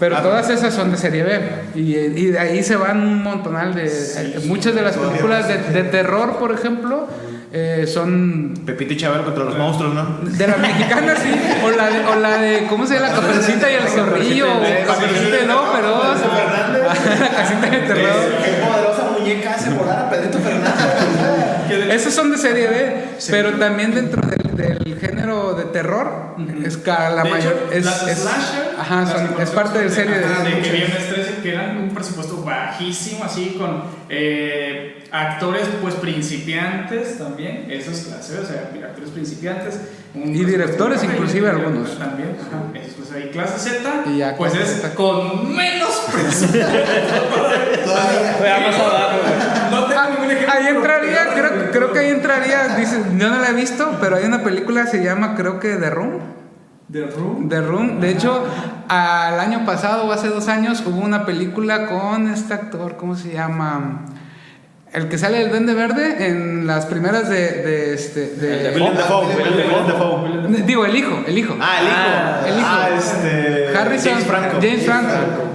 Pero todas esas son de serie B, y de ahí se van un montonal de... muchas de las películas de terror, por ejemplo, son... Pepito y Chabelo contra los monstruos, ¿no? De las mexicanas, sí. O la de ¿cómo se llama? La Caperucita y el Zorrillo. O Caperucita de Lobo Feroz. La casita de terror. Qué poderosa muñeca hace volar a Pedrito Fernández. Esos son de serie B, pero también dentro del género de terror, es que la mayor... slasher, ajá, es parte de serie de que viernes 13, que eran un presupuesto bajísimo, así con actores pues principiantes también, eso es clase, o sea, actores principiantes y directores inclusive algunos también, eso es pues ahí clase Z, y ya pues es Z. con menos presupuesto. Todavía más abajo, no tengo ningún ejemplo. Ahí entraría, creo que ahí entraría, dice, yo no la he visto, pero hay una película que se llama, creo que The Room. The Room. De hecho, al año pasado o hace 2 años hubo una película con este actor, ¿cómo se llama? El que sale del Duende Verde en las primeras de Willem Dafoe. Digo, el hijo. El hijo. Harrison,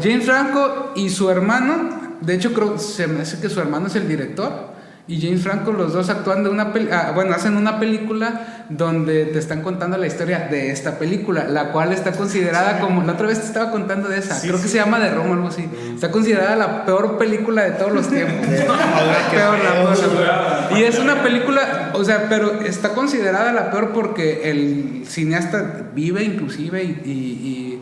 James Franco. Y su hermano, de hecho se me hace que su hermano es el director, y James Franco, los dos actúan de hacen una película donde te están contando la historia de esta película, la cual está considerada como, la otra vez te estaba contando de esa, creo que se llama The Room o algo así, está considerada la peor película de todos los tiempos. La peor. Y es una película, o sea, pero está considerada la peor porque el cineasta vive inclusive y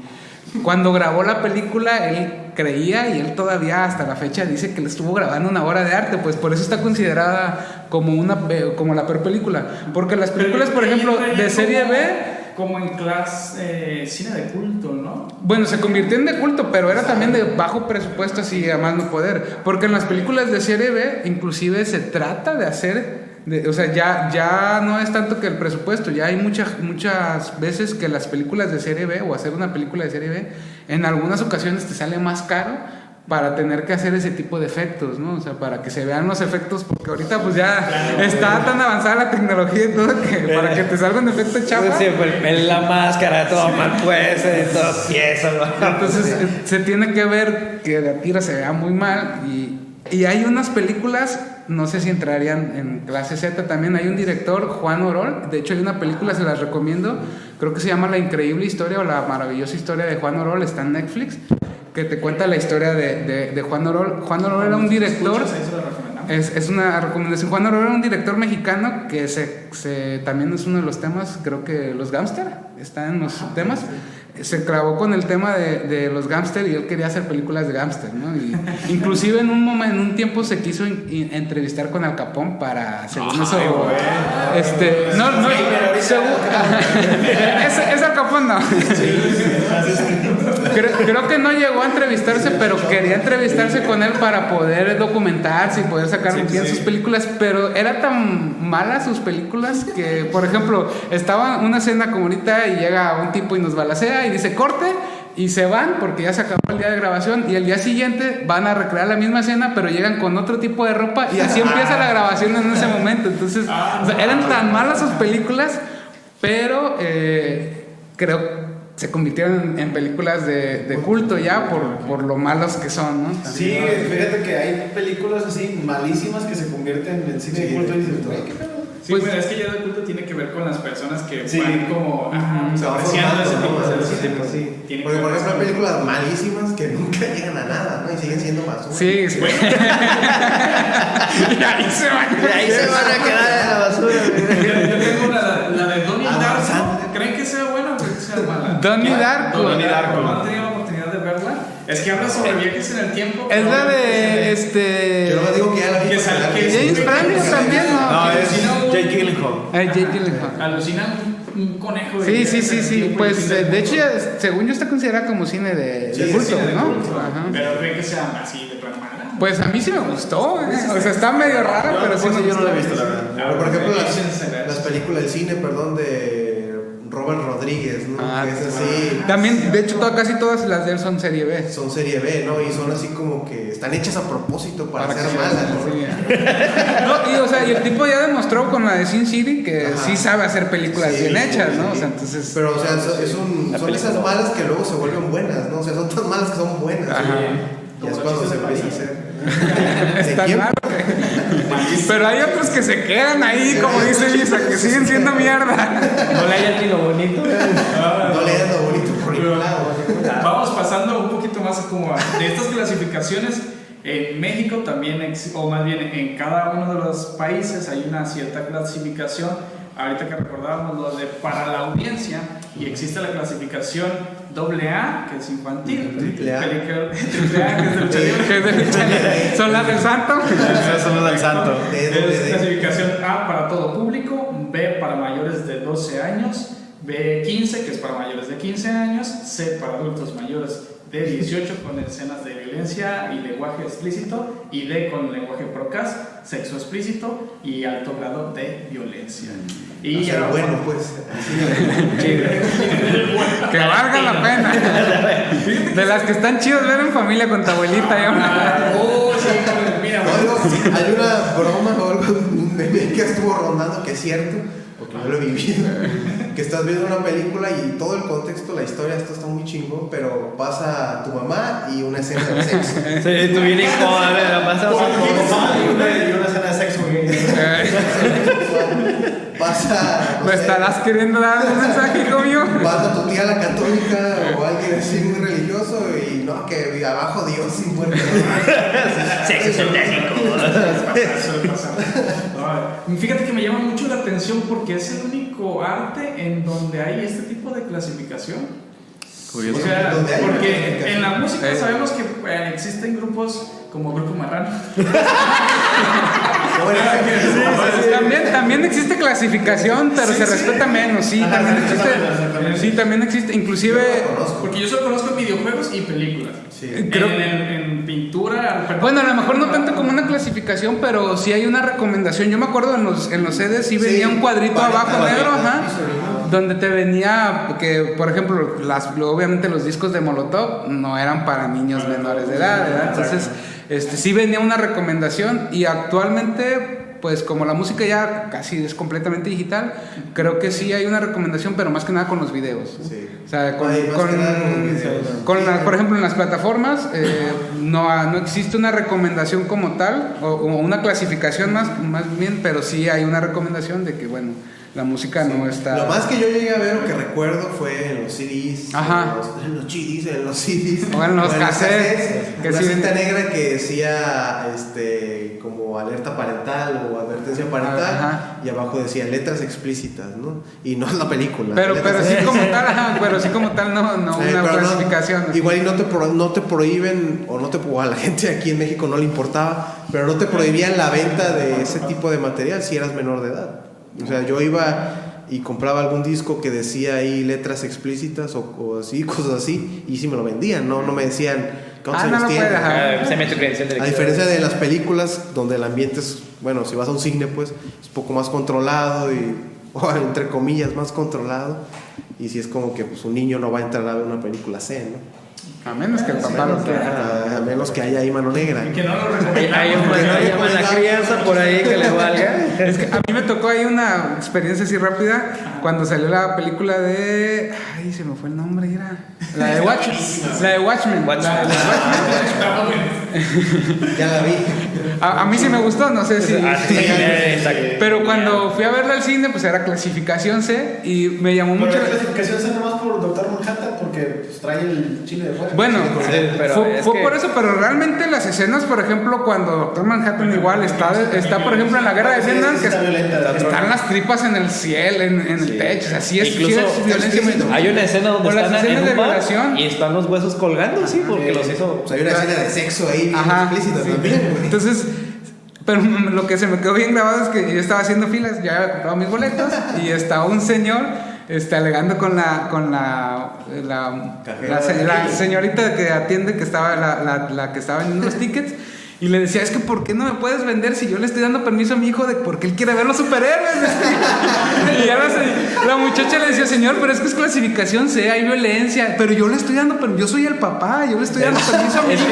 cuando grabó la película él creía, y él todavía hasta la fecha dice que le estuvo grabando una obra de arte, pues por eso está considerada como la peor película, porque las películas, por ejemplo, de serie B como en clase cine de culto, ¿no? Bueno, se convirtió en de culto, pero era también de bajo presupuesto, así a más no poder. Porque en las películas de serie B, inclusive se trata de hacer... o sea, ya no es tanto que el presupuesto, ya hay muchas veces que las películas de serie B o hacer una película de serie B, en algunas ocasiones te sale más caro para tener que hacer ese tipo de efectos, ¿no? O sea, para que se vean los efectos, porque ahorita pues ya está tan avanzada la tecnología y todo que para que te salga un efecto chafa. Sí, la máscara, todo mal puesto, todo tieso. Entonces se tiene que ver que de a tiro se vea muy mal y hay unas películas, no sé si entrarían en clase Z también, hay un director, Juan Orol, de hecho hay una película, se las recomiendo, creo que se llama La increíble historia o La maravillosa historia de Juan Orol, está en Netflix, que te cuenta la historia de Juan Orol. Juan Orol era un director, es una recomendación. Juan Orol era un director mexicano que también es uno de los temas, creo que los gángster están en los temas. Se clavó con el tema de los gángster y él quería hacer películas de gángster, ¿no? Y inclusive en un tiempo se quiso entrevistar con Al Capone para, según eso, es Al Capone, no. Creo que no llegó a entrevistarse, pero quería entrevistarse con él para poder documentarse y poder sacar bien sus películas, pero era tan malas sus películas que, por ejemplo, estaba una escena como ahorita y llega un tipo y nos balacea y dice corte y se van porque ya se acabó el día de grabación y el día siguiente van a recrear la misma escena pero llegan con otro tipo de ropa y así empieza la grabación en ese momento. Entonces o sea, eran tan malas sus películas, pero creo se convirtieron en películas de culto ya por lo malos que son, ¿no? Sí, fíjate que hay películas así malísimas que se convierten en cine de culto y dices, "Güey, ¿qué pedo?". Sí, pues, es que ya de culto tiene que ver con las personas que van como apreciando ese tipo de cine. Sí. Porque, por ejemplo, hay películas malísimas que nunca llegan a nada, ¿no? Y siguen siendo basura. Sí. Y ahí se van a quedar en la basura. Yo tengo la de Donnie Darko. ¿Creen que sea buena o creen que sea mala? Donnie Darko. ¿No han tenido la oportunidad de verla? Es que habla sobre viajes en el tiempo. Es la de Yo no digo que ya la vi. James Franco también, ¿no? No, es Jake Gyllenhaal. Jake Gyllenhaal. Alucinan un conejo. Sí. Pues de hecho, según yo, está considerada como cine de culto, cine de ¿no? culto. Ajá. Pero creen que sea así de plan mala. Pues a mí sí me gustó, O sea, está medio rara, pero sí me yo no la he gustó. visto, la verdad. Pero, por ejemplo, las películas del cine, de Robert Rodríguez, ¿no? Ah, que es así. También, de hecho, casi todas las de él son serie B. Son serie B, ¿no? Y son así como que están hechas a propósito para ser que malas, ¿no? Sí. No, y o sea, y el tipo ya demostró con la de Sin City que sí sabe hacer películas bien hechas, ¿no? O sea, entonces. Pero, o sea, son esas malas que luego se vuelven buenas, ¿no? O sea, son tan malas que son buenas. Ajá. Y es cuando se empieza a hacer. Está claro. Pero hay otros que se quedan ahí, como dice Lisa, que siguen siendo mierda. No le hayan ni lo bonito. No le hayan lo bonito por ningún lado. Vamos pasando un poquito más como de estas clasificaciones. En México también, o más bien en cada uno de los países hay una cierta clasificación. Ahorita que recordábamos lo de para la audiencia, y existe la clasificación AA, que es infantil, AAA. AAA, que es del Chale. Son las del santo. Son los del santo. Es clasificación A para todo público, B para mayores de 12 años, B15 que es para mayores de 15 años, C para adultos mayores de 18 con escenas de violencia y lenguaje explícito, y D con lenguaje procas, sexo explícito y alto grado de violencia. Y ya bueno, pues. Que valga la pena. De las que están chidas ver en familia con tu abuelita. Mira, Hay una broma o algo que estuvo rondando que es cierto, porque yo lo he vivido, que estás viendo una película y todo el contexto, la historia, esto está muy chingón, pero pasa tu mamá y una escena de sexo. Sí, tú vienes con la pasa Y una escena de sexo. Pasa. ¿Me estarás queriendo dar un mensaje, hijo mío? Vas a tu tía la católica o alguien así muy religioso y no, que abajo Dios sin muerte. sexo sintético. Fíjate que me llama mucho la atención porque es el único arte en donde hay este tipo de clasificación. Curioso. O sea, Donde hay porque en la música sabemos que existen grupos como Grupo Marrano También existe clasificación, pero se respeta menos. Sí, también existe. Inclusive. Porque yo solo conozco videojuegos y películas. Sí. En pintura. Bueno, a lo mejor no tanto como una clasificación, pero sí hay una recomendación. Yo me acuerdo en los CDs sí venía un cuadrito abajo negro, donde te venía que, por ejemplo, obviamente los discos de Molotov no eran para niños menores de edad, ¿verdad? Entonces, sí venía una recomendación y actualmente, pues como la música ya casi es completamente digital, creo que sí hay una recomendación, pero más que nada con los videos. Sí. O sea, por ejemplo, en las plataformas no existe una recomendación como tal, o una clasificación más bien, pero sí hay una recomendación de que, bueno, la música no está... Lo más que yo llegué a ver o que recuerdo fue en los CDs, en los CDs, o en los cassettes, que una cinta negra que decía como alerta parental o advertencia parental, y abajo decía letras explícitas, ¿no? Y no es la película. Pero sí como tal, no una clasificación. Igual y no te prohíben, o a la gente aquí en México no le importaba, pero no te prohibían la venta de ese tipo de material si eras menor de edad. O sea, yo iba y compraba algún disco que decía ahí letras explícitas o así, cosas así, y sí me lo vendían, no me decían se los tiene. A diferencia de las películas donde el ambiente es, bueno, si vas a un cine pues es un poco más controlado o entre comillas más controlado, y si es como que pues un niño no va a entrar a ver una película C, ¿no? A menos que el papá lo quiera. A menos que haya ahí mano negra. Que no lo recomienda. Hay una crianza por ahí que le valga. Es que a mí me tocó ahí una experiencia así rápida cuando salió la película de... Ay, se me fue el nombre, era... La de Watchmen. Ya la vi. A mí sí me gustó, no sé si... Pero cuando fui a verla al cine, pues era clasificación C y me llamó mucho... Pero la clasificación C nomás por Dr. Manhattan porque pues, trae el chile de fuera. Bueno, fue por eso, pero realmente las escenas, por ejemplo, cuando Dr. Manhattan igual está por ejemplo, en la guerra de Vietnam, que están las tripas en el cielo, en el techo, o sea, sí es violencia. Hay una escena donde están en un bar y están los huesos colgando, sí, porque los hizo... O sea, hay una escena de sexo ahí bien explícita también. Entonces, pero lo que se me quedó bien grabado es que yo estaba haciendo filas, ya había comprado mis boletos y estaba un señor alegando con la señorita que atiende, que estaba la que estaba vendiendo los tickets, y le decía, es que ¿por qué no me puedes vender si yo le estoy dando permiso a mi hijo de porque él quiere ver los superhéroes? Y ya la muchacha le decía, señor, pero es que es clasificación C, hay violencia, pero yo le estoy dando permiso, yo soy el papá, yo le estoy dando permiso a mi hijo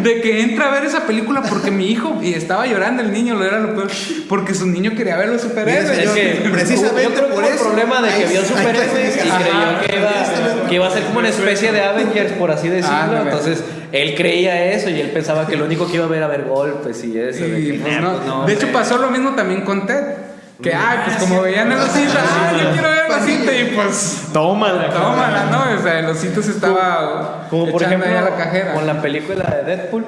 de que entre a ver esa película porque mi hijo, y estaba llorando el niño, lo era lo peor, porque su niño quería ver los superhéroes. Es que precisamente yo creo por el problema de que vio superhéroes y creyó que iba a ser como una especie de Avengers, por así decirlo. Entonces él creía eso y él pensaba que lo único que iba a ver golpes y eso. De hecho pasó lo mismo también con Ted. Que, pues como veían el osito, yo quiero ver el osito, y pues tómala, ¿no? O sea, el osito se estaba como por ejemplo ahí a la cajera. Con la película de Deadpool.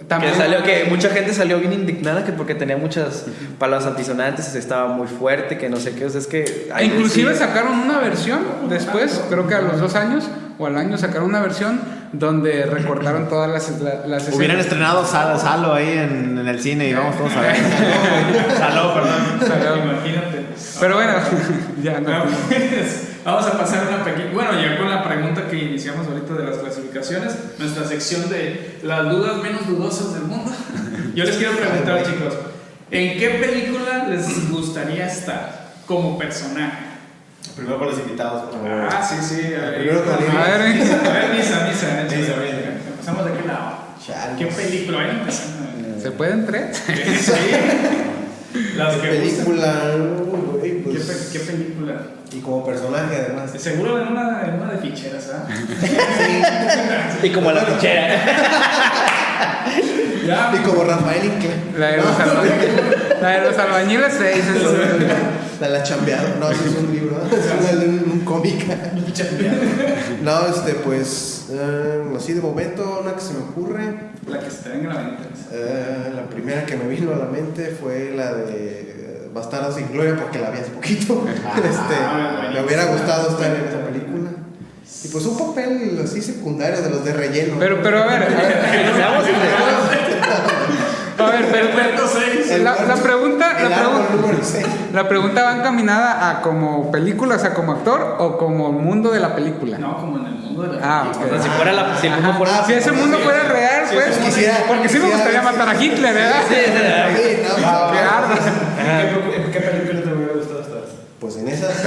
También que mucha gente salió bien indignada que porque tenía muchas palabras antisonantes, estaba muy fuerte, que no sé qué, o sea, es que... Inclusive sacaron una versión después, creo que a los 2 años o al año sacaron una versión donde recortaron todas las escenas. Hubieran estrenado Salo ahí en el cine y vamos todos a ver. Saló. Imagínate. Pero bueno, ya no. Vamos a pasar una pequeña... Bueno, ya con la pregunta que iniciamos ahorita de las clasificaciones, nuestra sección de las dudas menos dudosas del mundo. Yo les quiero preguntar, chicos, ¿en qué película les gustaría estar como personaje? Primero con los invitados. Sí. A ver, Misa. Empezamos de qué lado. ¿Qué película? Ahí empezamos. ¿Se pueden 3? Sí. Las que película. Pues, ¿Qué película? Y como personaje además. Seguro en una de ficheras, ¿ah? Y como la fichera. Y como Rafael Inclán. La de los albañiles 6. La chambeado. No, eso es un libro, ¿no? Es un cómic. No, pues así de momento, una que se me ocurre. La que se te venga a la mente. La primera que me vino a la mente fue la de Bastardos sin Gloria, porque la vi hace poquito. Me hubiera gustado estar en esa película. Y pues un papel así secundario de los de relleno. Pero a ver. A ver, pero la pregunta va encaminada a como película, o sea, como actor o como mundo de la película. No, como en el mundo de la película. O sea, si el mundo fuera... Si ese mundo fuera real, pues, porque sí me gustaría matar a Hitler, ¿verdad? Qué arda. ¿Qué película te hubiera gustado estar? Pues en esas.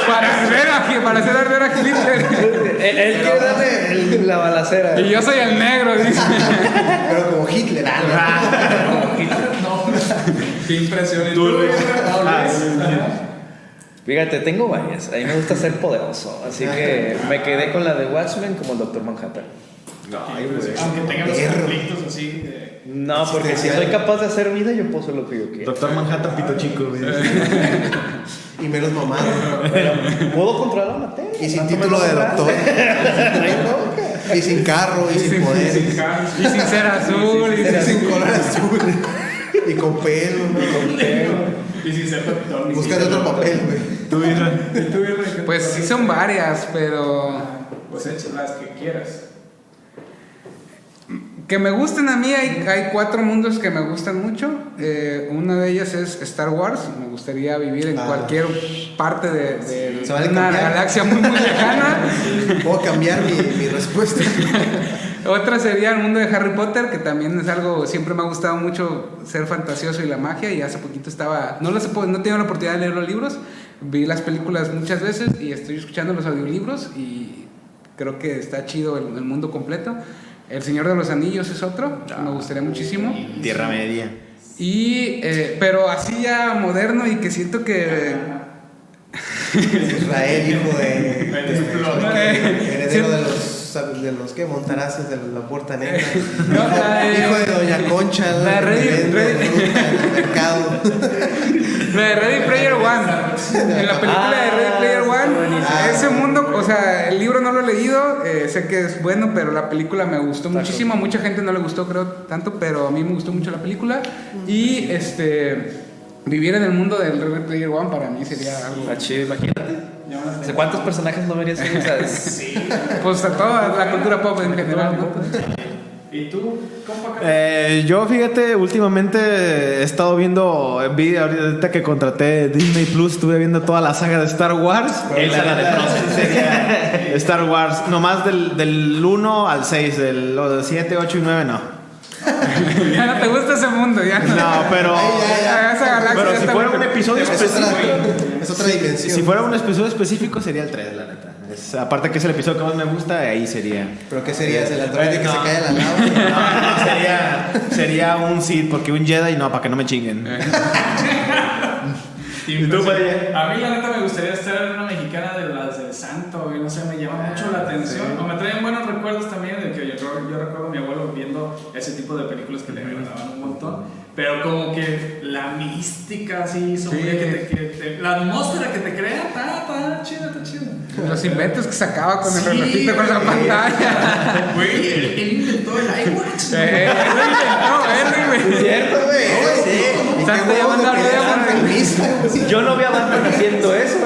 para hacer arder a Hitler. Él quiere darle la balacera. Y yo soy el negro, dice. Pero como Hitler. Como Hitler. No. Qué impresión. ¿Y tú? Fíjate, tengo varias. A mí me gusta ser poderoso. Así que me quedé con la de Watchmen como el Dr. Manhattan. Aunque tenga los conflictos así de... No, porque si soy capaz de hacer vida, yo puedo hacer lo que yo quiera. Doctor Manhattan, pito chico, güey. Y menos mamado. Puedo controlar la materia. Y sin título de doctor. Y sin carro, y sin poder. Y sin ser azul. Y sin color azul. Y con pelo, ¿no? Y sin ser doctor. Búscate otro papel, güey. Tú, Isra. Pues sí son varias, pero... Pues echa las que quieras. Que me gusten a mí, hay 4 mundos que me gustan mucho. Una de ellas es Star Wars. Me gustaría vivir en cualquier parte de una galaxia muy lejana. Puedo cambiar mi respuesta. Otra sería el mundo de Harry Potter, que también es algo, siempre me ha gustado mucho ser fantasioso y la magia. Y hace poquito no he tenido la oportunidad de leer los libros. Vi las películas muchas veces y estoy escuchando los audiolibros y creo que está chido el mundo completo. El Señor de los Anillos es otro, me gustaría muchísimo. Tierra Media. Y, pero así ya moderno y que siento que... Israel, hijo heredero de los que Montarazos de la Puerta Negra. Hijo de Doña Concha. La de Ready Player One. En la película de Ready Player One, ese mundo, o sea, el libro no lo he leído, sé que es bueno, pero la película me gustó muchísimo. A mucha gente no le gustó, creo, tanto, pero a mí me gustó mucho la película. Y vivir en el mundo del Ready Player One para mí sería algo. Chido, imagínate. ¿Cuántos personajes no verías ahí? Sí. Pues a toda la cultura pop en general, ¿no? ¿Y tú, compa? Yo, fíjate, últimamente he estado vi ahorita que contraté Disney Plus, estuve viendo toda la saga de Star Wars. La de Frozen sería Star Wars, nomás del 1 al 6, del 7, 8 y 9 no. Ya no te gusta ese mundo, ya no. No, pero Esa galaxia pero si fuera un episodio específico, es otra dimensión. si fuera un episodio específico sería el 3, la neta. Aparte que es el episodio que más me gusta, ahí sería. ¿Pero qué sería? ¿El androide que se cae a la lava? No, sería un Sith, porque un Jedi no, para que no me chinguen. ¿Y tú, Padilla? A mí la neta me gustaría estar en una mexicana de las del Santo, no sé, me llama mucho la atención. O me traen buenos recuerdos también de que yo recuerdo a mi abuelo viendo ese tipo de películas que le agradaban un montón. Pero como que la mística así, la atmósfera que te crea, está chida, está chida. Los inventos que sacaba con el relojito con la pantalla. Güey, él inventó el iWatch. Él lo inventó. ¿Es cierto, güey? Sí. Santo ya mandó Yo no vi a Batman haciendo eso,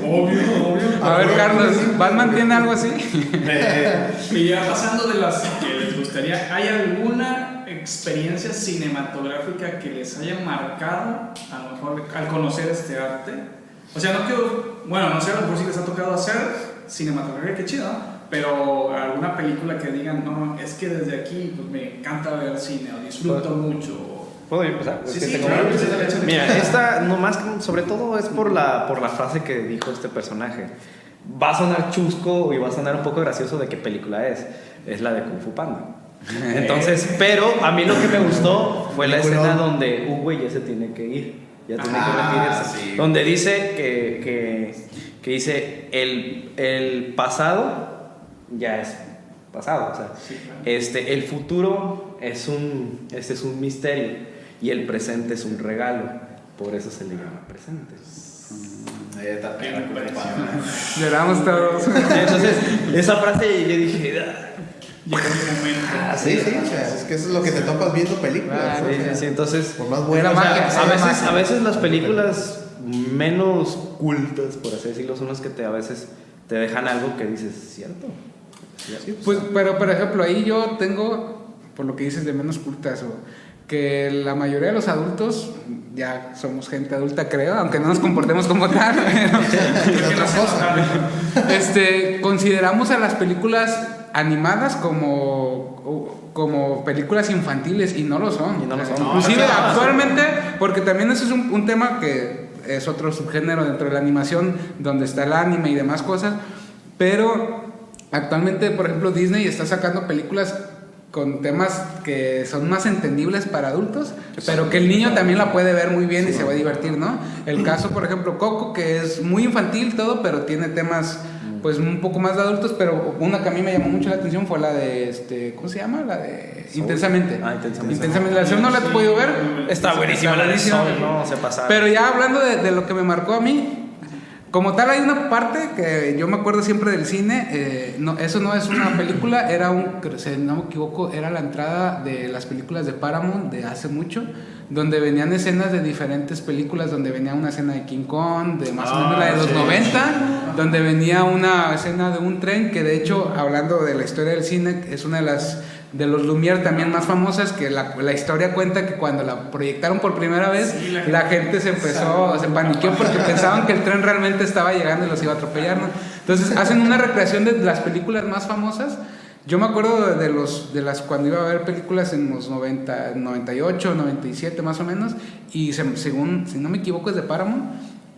Obvio. A ver, Carlos, ¿Batman tiene algo así? Y ya pasando de las que les gustaría, ¿hay alguna experiencia cinematográfica que les haya marcado, a lo mejor al conocer este arte? O sea, no sé, a lo mejor sí les ha tocado hacer cinematografía, qué chido, pero alguna película que digan, no, es que desde aquí pues, me encanta ver cine, o disfruto mucho. ¿Puedo empezar? Sí, claro. claro. Mira, esta nomás, sobre todo es por la frase que dijo este personaje. Va a sonar chusco y va a sonar un poco gracioso de qué película es. Es la de Kung Fu Panda. Entonces, pero a mí lo que me gustó fue la escena donde Hugo ya se tiene que ir. Ya tiene que retirarse. Sí. Donde dice que dice el pasado ya es pasado. O sea, sí, claro. El futuro es un misterio y el presente es un regalo. Por eso se le llama presente. Lloramos todos. Entonces, esa frase yo dije, llegó un momento. Sí, o sea, es que eso es lo que te topas viendo películas. Sí, entonces, por más buena a veces las películas menos cultas, por así decirlo, son las que a veces te dejan algo que dices, cierto. Pues, pero por ejemplo, ahí yo tengo, por lo que dices de menos cultas, que la mayoría de los adultos, ya somos gente adulta creo, aunque no nos comportemos como tal, consideramos a las películas animadas como películas infantiles y no lo son. Inclusive actualmente, porque también ese es un tema que es otro subgénero dentro de la animación, donde está el anime y demás cosas, pero actualmente, por ejemplo, Disney está sacando películas con temas que son más entendibles para adultos, pero que el niño también la puede ver muy bien y se va a divertir, ¿no? El caso, por ejemplo, Coco, que es muy infantil todo, pero tiene temas pues un poco más de adultos, pero una que a mí me llamó mucho la atención fue la de ¿cómo se llama? La de Intensamente. Intensamente. La segunda no la he podido ver. Está buenísima la de Soul, no se pasa. Pero ya hablando de lo que me marcó a mí, como tal hay una parte que yo me acuerdo siempre del cine, eso no es una película, si no me equivoco, era la entrada de las películas de Paramount de hace mucho, donde venían escenas de diferentes películas, donde venía una escena de King Kong, de más o menos la de los 90, donde venía una escena de un tren, que de hecho, hablando de la historia del cine, es una de los Lumière también más famosas, que la historia cuenta que cuando la proyectaron por primera vez, la gente se paniqueó porque pensaban que el tren realmente estaba llegando y los iba a atropellar, ¿no? Entonces hacen una recreación de las películas más famosas. Yo me acuerdo de las cuando iba a ver películas en los 90, 98, 97 más o menos, y según, si no me equivoco, es de Paramount,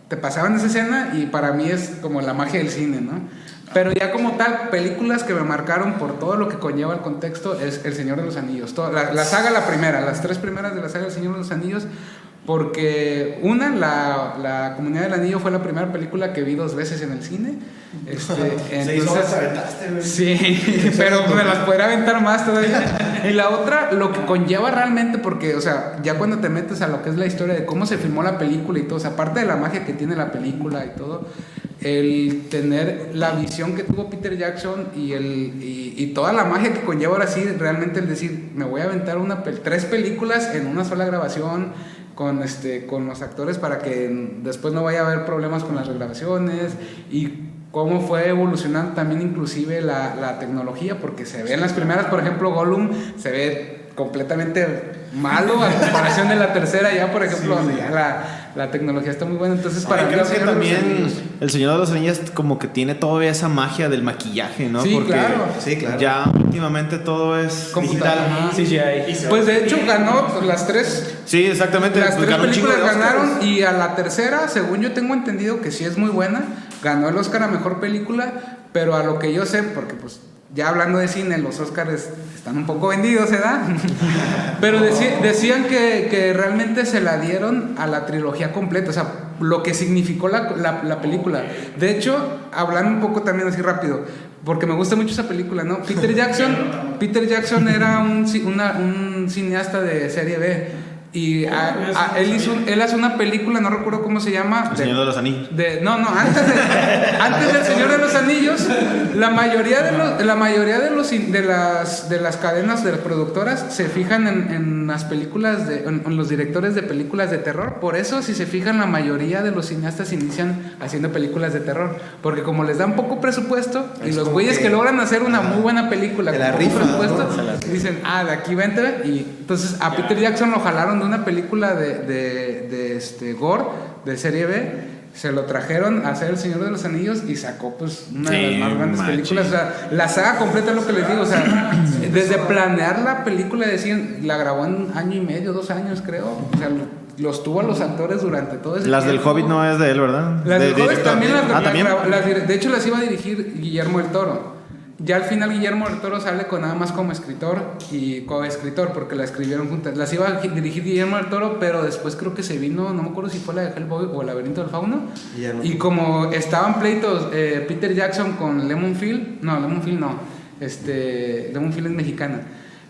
te pasaban esa escena y para mí es como la magia del cine, ¿no? Pero ya como tal, películas que me marcaron por todo lo que conlleva el contexto es El Señor de los Anillos. La saga, la primera, las 3 primeras de la saga El Señor de los Anillos, porque la Comunidad del Anillo fue la primera película que vi 2 veces en el cine. Entonces, sí, pero me las podría aventar más todavía. Y la otra, lo que conlleva realmente, porque, o sea, ya cuando te metes a lo que es la historia de cómo se filmó la película y todo, o sea, aparte de la magia que tiene la película y todo, el tener la visión que tuvo Peter Jackson y toda la magia que conlleva ahora sí, realmente el decir, me voy a aventar 3 películas en una sola grabación, con los actores para que después no vaya a haber problemas con las regrabaciones, y cómo fue evolucionando también inclusive la tecnología, porque se ve en las primeras, por ejemplo, Gollum se ve completamente malo a comparación de la tercera, ya por ejemplo, donde ya la tecnología está muy buena. Entonces para mí creo que también El Señor de los Anillos como que tiene todavía esa magia del maquillaje, ¿no? Sí, porque claro. Ya últimamente todo es digital, CGI. Pues de hecho ganó las 3. Sí, exactamente. Las 3 películas ganaron, y a la tercera, según yo tengo entendido que sí es muy buena, ganó el Oscar a Mejor Película, pero a lo que yo sé, porque pues ya hablando de cine, los Oscars están un poco vendidos, ¿verdad? Pero decían que realmente se la dieron a la trilogía completa, o sea, lo que significó la película. De hecho, hablando un poco también así rápido, porque me gusta mucho esa película, ¿no? Peter Jackson era un cineasta de serie B. Y él hace una película, no recuerdo cómo se llama. El Señor de los Anillos. Antes del Señor de los Anillos, la mayoría de las cadenas de las productoras se fijan en las películas en los directores de películas de terror. Por eso, si se fijan, la mayoría de los cineastas inician haciendo películas de terror, porque como les dan poco presupuesto, y los güeyes que logran hacer una muy buena película con poco presupuesto, dicen, de aquí vente. Y entonces a Peter Jackson lo jalaron de una película de gore, de serie B, se lo trajeron a hacer El Señor de los Anillos y sacó pues una de las más grandes películas. O sea, la saga completa es lo que les digo, o sea, desde planear la película, la grabó en 1 año y medio, 2 años creo, o sea, los tuvo a los actores durante todo ese Las tiempo. del Hobbit no es de él, ¿verdad? Las del Hobbit también ¿también? De hecho las iba a dirigir Guillermo del Toro. Ya al final Guillermo del Toro sale nada más como escritor y coescritor, porque la escribieron juntas. Las iba a dirigir Guillermo del Toro, pero después creo que se vino, no me acuerdo si fue la de Hellboy o El Laberinto del Fauno. Y como estaban pleitos Peter Jackson con Lemonfield no, Lemonfield es mexicana.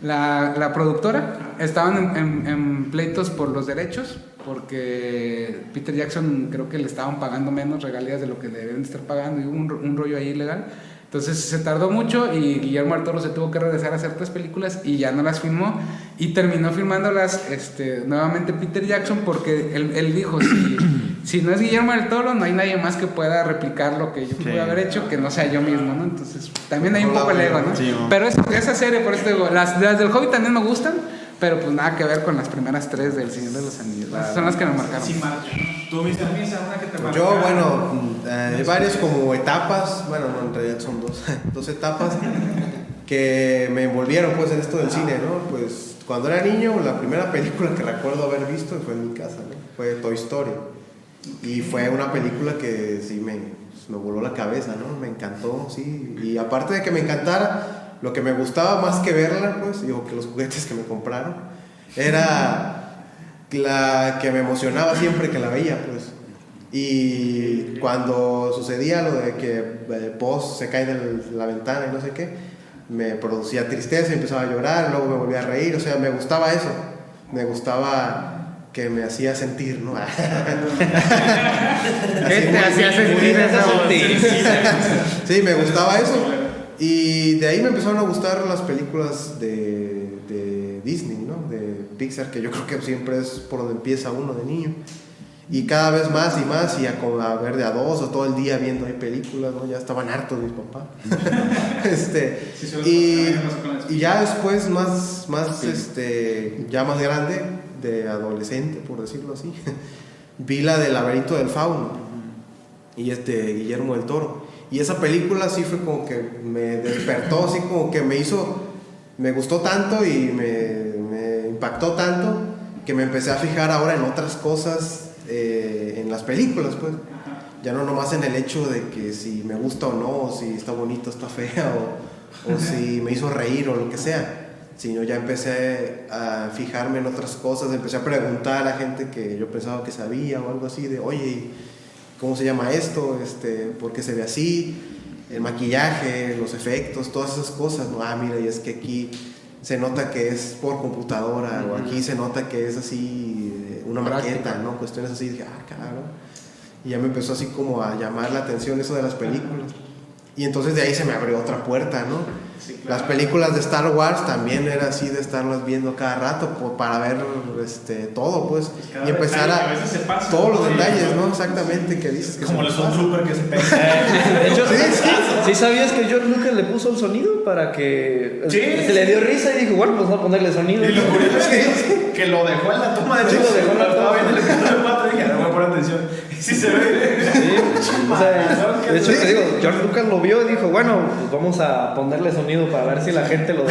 La productora, estaban en pleitos por los derechos, porque Peter Jackson creo que le estaban pagando menos regalías de lo que deben estar pagando, y hubo un rollo ahí ilegal. Entonces se tardó mucho y Guillermo del Toro se tuvo que regresar a hacer 3 películas y ya no las filmó, y terminó filmándolas nuevamente Peter Jackson, porque él dijo, si no es Guillermo del Toro, no hay nadie más que pueda replicar lo que yo pude haber hecho, que no sea yo mismo, ¿no? Entonces, también hay un poco el ego, ¿no? Sí, ¿no? Pero esa serie, por eso te digo, las del Hobbit también me gustan, pero pues nada que ver con las primeras 3 del Señor de los Anillos. Esas son las que me marcaron. Sí, marca, ¿no? ¿Tú viste también una que te marcó? Yo, bueno, hay varios como etapas, bueno, no, en realidad son dos etapas que me envolvieron pues en esto del cine, ¿no? Pues cuando era niño, la primera película que recuerdo haber visto fue en mi casa, ¿no? Fue Toy Story. Y fue una película que sí me voló la cabeza, ¿no? Me encantó, sí. Y aparte de que me encantara, lo que me gustaba más que verla, pues, digo, que los juguetes que me compraron, era la que me emocionaba siempre que la veía, pues. Y cuando sucedía lo de que Buzz se cae de la ventana y no sé qué, me producía tristeza, empezaba a llorar, luego me volvía a reír, o sea, me gustaba eso, me gustaba que me hacía sentir, ¿no? ¿Qué te hacía sentir esa voz? Sí, me gustaba eso. Y de ahí me empezaron a gustar las películas de Disney, ¿no? De Pixar, que yo creo que siempre es por donde empieza uno de niño. Y cada vez más y más, y a ver de a dos o todo el día viendo ahí películas, ¿no? Ya estaban hartos mis papás. Y ya después, ya más grande, de adolescente, por decirlo así, vi la del Laberinto del Fauno, y Guillermo del Toro. Y esa película sí fue como que me despertó, así como que me gustó tanto y me impactó tanto, que me empecé a fijar ahora en otras cosas, en las películas, pues. Ya no nomás en el hecho de que si me gusta o no, o si está bonita o está fea, o si me hizo reír o lo que sea, sino ya empecé a fijarme en otras cosas, empecé a preguntar a gente que yo pensaba que sabía o algo así, de oye, ¿cómo se llama esto? ¿Por qué se ve así? El maquillaje, los efectos, todas esas cosas, ¿no? Mira, y es que aquí se nota que es por computadora, o aquí se nota que es así, una maqueta, ¿no? Cuestiones así, dije, claro. Y ya me empezó así como a llamar la atención eso de las películas. Y entonces de ahí se me abrió otra puerta, ¿no? Sí, claro. Las películas de Star Wars también era así de estarlas viendo cada rato para ver todo, pues. Y empezar a todos los detalles, ¿no? Exactamente, que dices que como el Stormtrooper que se pega. De hecho, ¿sí sabías que George Lucas le puso el sonido para que se le dio risa y dijo, bueno, pues vamos a ponerle sonido? Y lo curioso es que lo dejó en la toma de lo dejó en la toma. Viendo el episodio 4 y dije, no voy a poner atención. Y sí se ve. O sea, de hecho, te digo, George Lucas lo vio y dijo, bueno, pues vamos a ponerle sonido para ver si la gente lo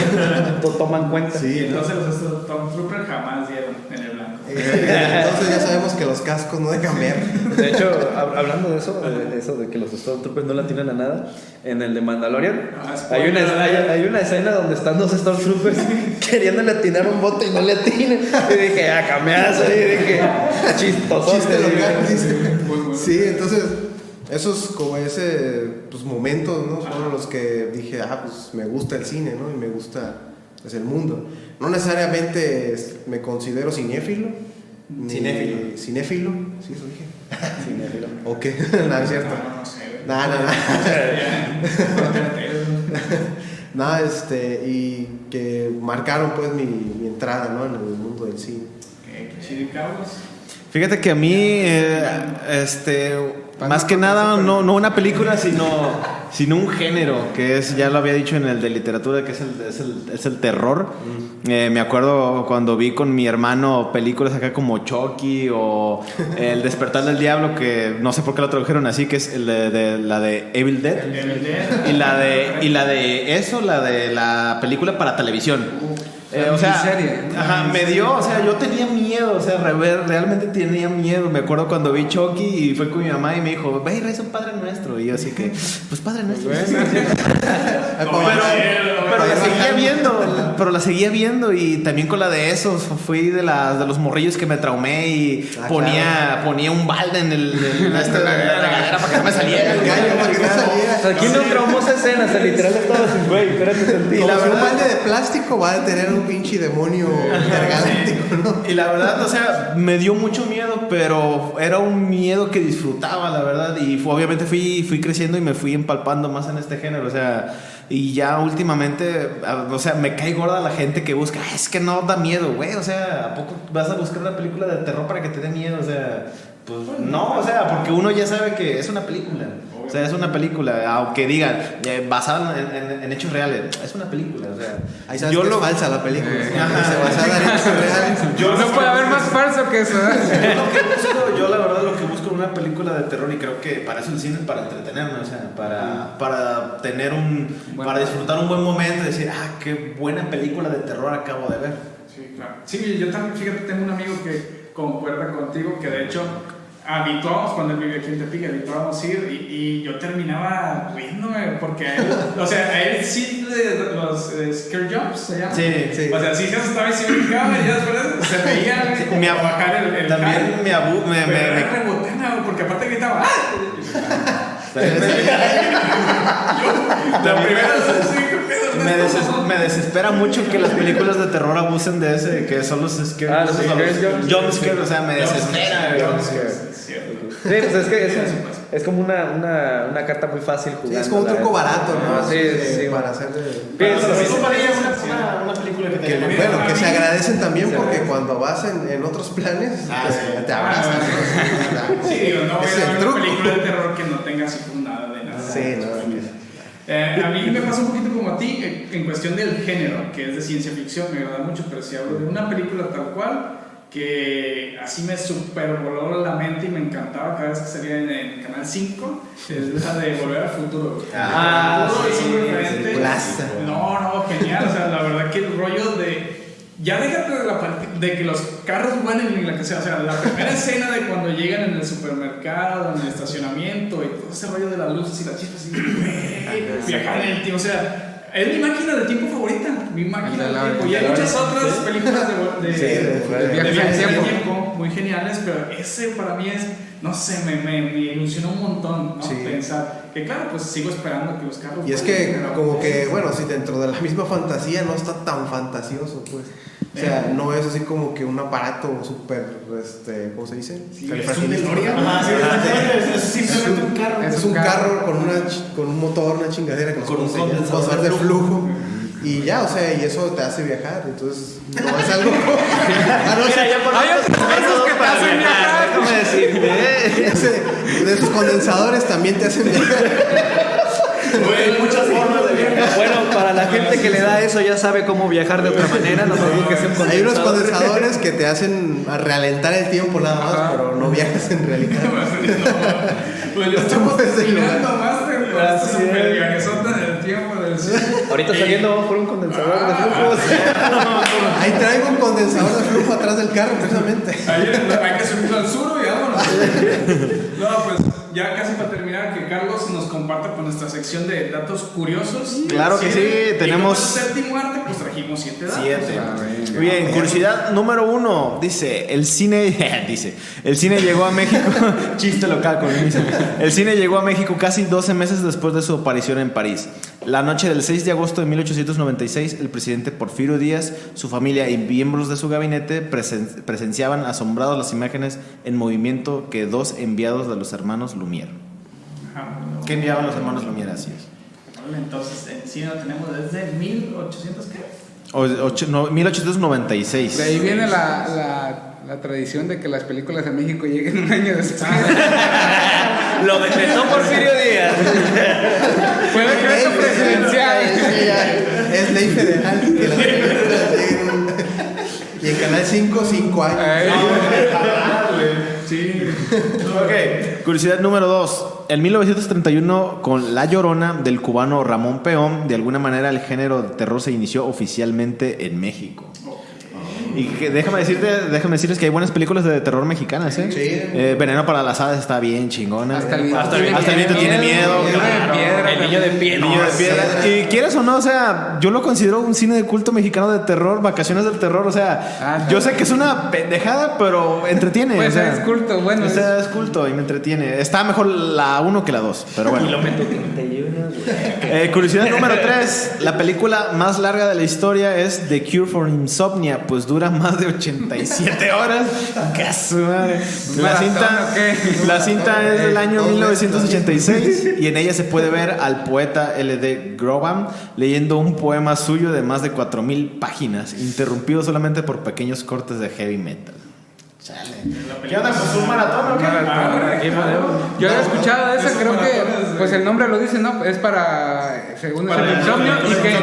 toma en cuenta. Sí, entonces los Stormtroopers jamás dieron en el blanco. Entonces ya sabemos que los cascos no dejan ver. De hecho, hablando de eso de que los Stormtroopers no le atinan a nada, en el de Mandalorian hay una escena donde están dos Stormtroopers queriéndole atinar un bote y no le atinan. Y dije, cambiazo, y dije, chistoso. Chiste local, dice. Sí, entonces esos como pues, momentos, ¿no? Son los que dije, pues me gusta el cine, ¿no? Y me gusta pues, el mundo. No necesariamente me considero cinéfilo. Cinéfilo, sí, eso dije. Cinéfilo. Ok, no, es cierto. No sé. Nada, y que marcaron pues mi entrada, ¿no? En el mundo del cine. ¿Qué chido, Carlos? Fíjate que a mí, más que nada, no una película, sino un género, que es, ya lo había dicho en el de literatura, que es el terror. Me acuerdo cuando vi con mi hermano películas acá como Chucky o El Despertar del Diablo, que no sé por qué lo tradujeron así, que es la de Evil Dead. Y la de la película para televisión. O sea, yo tenía miedo, realmente tenía miedo. Me acuerdo cuando vi Chucky y fue con mi mamá y me dijo, ve y reza un Padre Nuestro. Y yo así que, pues Padre Nuestro. Pero la seguía viendo y también con la de esos, fui de los morrillos que me traumé y ponía un balde en la regadera para que no me saliera el gallo, para que no saliera. O sea, ¿quién no traumó esa escena? O sea, literal estaba sin güey, espérate. Y la verdad, un balde de plástico va a tener un pinche demonio intergaláctico, ¿no? Y la verdad, o sea, me dio mucho miedo, pero era un miedo que disfrutaba, la verdad. Y obviamente fui creciendo y me fui empalpando más en este género, o sea. Y ya últimamente, o sea, me cae gorda la gente que busca, es que no da miedo, güey, o sea, ¿a poco vas a buscar una película de terror para que te dé miedo? O sea, Pues no, o sea, porque uno ya sabe que es una película. O sea, es una película, aunque digan basada en hechos reales, es una película. O sea, ahí sabes que es falsa la película. Se basada en hechos reales. No puede haber más falso que eso. Yo la verdad lo que busco en una película de terror, y creo que para eso el cine es para entretenerme, o sea, para tener para disfrutar un buen momento y decir, qué buena película de terror acabo de ver. Sí, claro. Sí, yo también, fíjate, tengo un amigo que concuerda contigo, que de hecho habituamos, cuando él vive aquí en Tepic, habituamos ir y yo terminaba riéndome porque a él, o sea, a él sí los scare jumps se llaman. Sí. O sea, sí se asustaba y se brincaba y ya después se reía como bajar el también me rebotena, porque aparte gritaba la primera me desespera mucho que las películas de terror abusen de ese, que son los scare jumpscare, o sea, me desespera. Sí, pues es que es como una carta muy fácil jugar. Sí, es como un truco barato, ¿no? Sí. Para hacer una película que te bueno, que se agradecen también porque cuando vas en otros planes te abrazan. Sí, digo, no voy Es a ver el una truco. película de terror que no tenga así como nada de nada. Sí, no. A mí me pasa un poquito como a ti en cuestión del género, que es de ciencia ficción, me agrada mucho, pero si hablo de una película tal cual, que así me super voló la mente y me encantaba cada vez que salía en el Canal 5, es la de Volver al Futuro. Es un referente. No, genial, o sea, la verdad que el rollo de... Ya déjate de la parte de que los carros vuelen y la que sea, o sea, la primera escena de cuando llegan en el supermercado, en el estacionamiento y todo ese rollo de las luces y las chispas y viajar en el tiempo, o sea, es mi máquina del tiempo favorita, mi máquina del tiempo. Y hay muchas otras películas de viajes en el tiempo muy geniales, pero ese para mí es, no sé, me ilusionó un montón, ¿no? Sí. Pensar que claro, pues sigo esperando que los carros Y es vuelen, que pero como que, bueno, si dentro de la misma fantasía no está tan fantasioso, pues. O sea, no es así como que un aparato súper, ¿cómo se dice? Sí, es un DeLorean. Es simplemente un carro. Es un carro con un motor, una chingadera que Con un condensador de flujo. Y ya, o sea, y eso te hace viajar. Entonces, no es algo. Mira, ya por Hay otras cosas que te hacen viajar. déjame decirte. De esos condensadores también te hacen viajar. Hay muchas formas de viajar. Bueno, para la gente que le da eso ya sabe cómo viajar de otra manera, no me digas que sea un Hay unos condensador. condensadores que te hacen realentar el tiempo nada más, pero no viajas en realidad. Pues yo estamos terminando más de esta super viajesota del tiempo del cine. Ahorita saliendo vamos por un condensador de flujos. Ahí traigo un condensador de flujo atrás del carro, precisamente. Hay que subirlo al sur y vámonos. No, pues ya casi para terminar, que Carlos nos comparta con nuestra sección de datos curiosos. Claro que sí, tenemos... Y como es el séptimo arte, pues trajimos 7 datos. 7. Muy bien, curiosidad número 1. Dice, el cine llegó a México. Chiste local con el cine llegó a México casi 12 meses después de su aparición en París. La noche del 6 de agosto de 1896, el presidente Porfirio Díaz, su familia y miembros de su gabinete presenciaban asombrados las imágenes en movimiento que dos enviados de los hermanos Lumière. ¿Qué enviaban los hermanos Lumière? Así es. Vale, entonces en cine lo tenemos desde 1800, ¿qué? 1896. De ahí viene la tradición de que las películas a México lleguen un año después. Lo decretó Porfirio Díaz. Fue decreto presidencial. Es ley federal que las películas lleguen. Y en Canal 5 años. Sí. Ok, curiosidad número 2. En 1931, con La Llorona del cubano Ramón Peón, de alguna manera el género de terror se inició oficialmente en México. Y que déjame decirles que hay buenas películas de terror mexicanas, ¿eh? Sí. Veneno para las hadas está bien chingona. Hasta el viento tiene miedo. El niño de piedra. Niño de piedra. Y quieres o no, o sea, yo lo considero un cine de culto mexicano de terror, vacaciones del terror, o sea, yo sé que es una pendejada, pero entretiene. Pues o sea, es culto, bueno. O sea, es culto y me entretiene. Está mejor la 1 que la 2, pero bueno. Kilómetro 31, güey. Curiosidad número 3. La película más larga de la historia es The Cure for Insomnia, pues dura más de 87 horas. ¡Qué su madre! La cinta es del año 1986 y en ella se puede ver al poeta L.D. Groban leyendo un poema suyo de más de 4000 páginas, interrumpido solamente por pequeños cortes de heavy metal. Chale. ¿Qué onda? ¿Pues un maratón o qué? Yo había escuchado de esa, creo que pues el nombre lo dice, ¿no? Es según es el insomnio, y que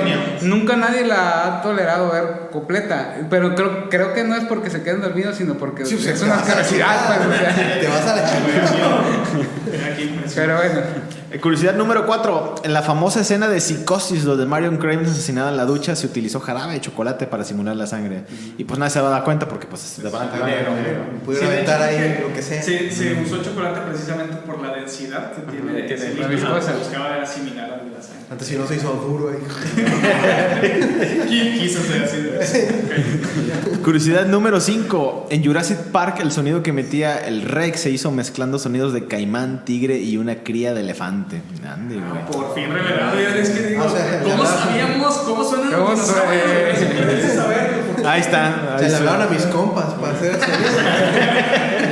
nunca nadie la ha tolerado ver completa. Pero creo que no es porque se queden dormidos, sino porque Sí, es una asquerosidad, pues, o sea. Te vas a la chingada. Pero bueno. Curiosidad número 4. En la famosa escena de Psicosis, donde Marion Crane es asesinada en la ducha, se utilizó jarabe de chocolate para simular la sangre. Y pues nadie se va a dar cuenta porque pues se van a Pudieron aventar ahí lo que sea. Se usó chocolate precisamente por la densidad que tiene ese líquido. Buscaba era similar a la sangre. Antes si no se hizo duro ahí. Quiso ser así. Curiosidad número 5. En Jurassic Park, el sonido que emitía el Rex se hizo mezclando sonidos de caimán, tigre y una cría de elefante. Ande, güey. Por fin revelado. Ya es que digo, O sea, ¿cómo sabíamos cómo suenan los dinosaurios? Ahí está. Se le hablaron a mis compas para hacer el sonido.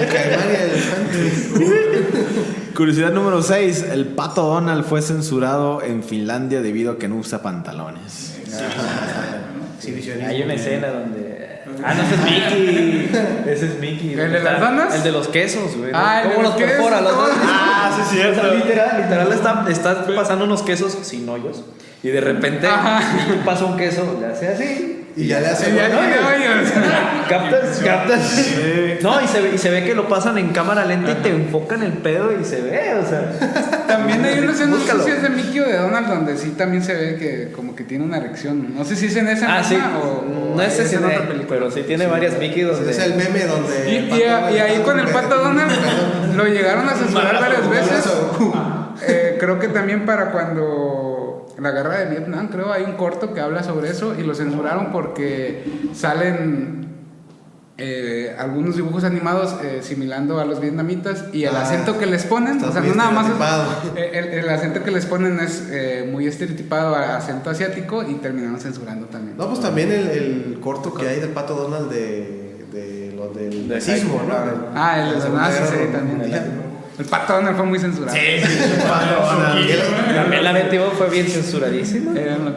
El caimán y el elefante. Curiosidad número 6. El pato Donald fue censurado en Finlandia debido a que no usa pantalones. Hay una escena donde... no, ese es Mickey. Ese es Mickey. ¿El de las donas? El de los quesos, güey. Ah, el de ¿Cómo los los perfora? quesos, Los dos. Sí, es cierto. Literal está pasando unos quesos sin hoyos. Y de repente pasa un queso, le hace así. Y ya le hace. ¿Captas? No, y se ve que lo pasan en cámara lenta y te enfocan el pedo y se ve, o sea. También hay unos en Búscalo. de Mickey o de Donald donde sí también se ve que como que tiene una erección. No sé si es en esa Ah, sí. o No es ese, en otra película. pero sí tiene varias Mickey donde. Es el meme donde. Y ahí con el pato Donald lo llegaron a censurar varias veces. Creo que también para cuando la guerra de Vietnam, creo, hay un corto que habla sobre eso y lo censuraron porque salen algunos dibujos animados similando a los vietnamitas y el acento que les ponen, o sea, no nada más el acento que les ponen es muy estereotipado a acento asiático y terminaron censurando también. No, pues también el corto que hay del pato Donald de lo del nazismo, ¿no? El de los nazis, sí, también. El pato Donald fue muy censurado. También la 22 fue bien censuradísima.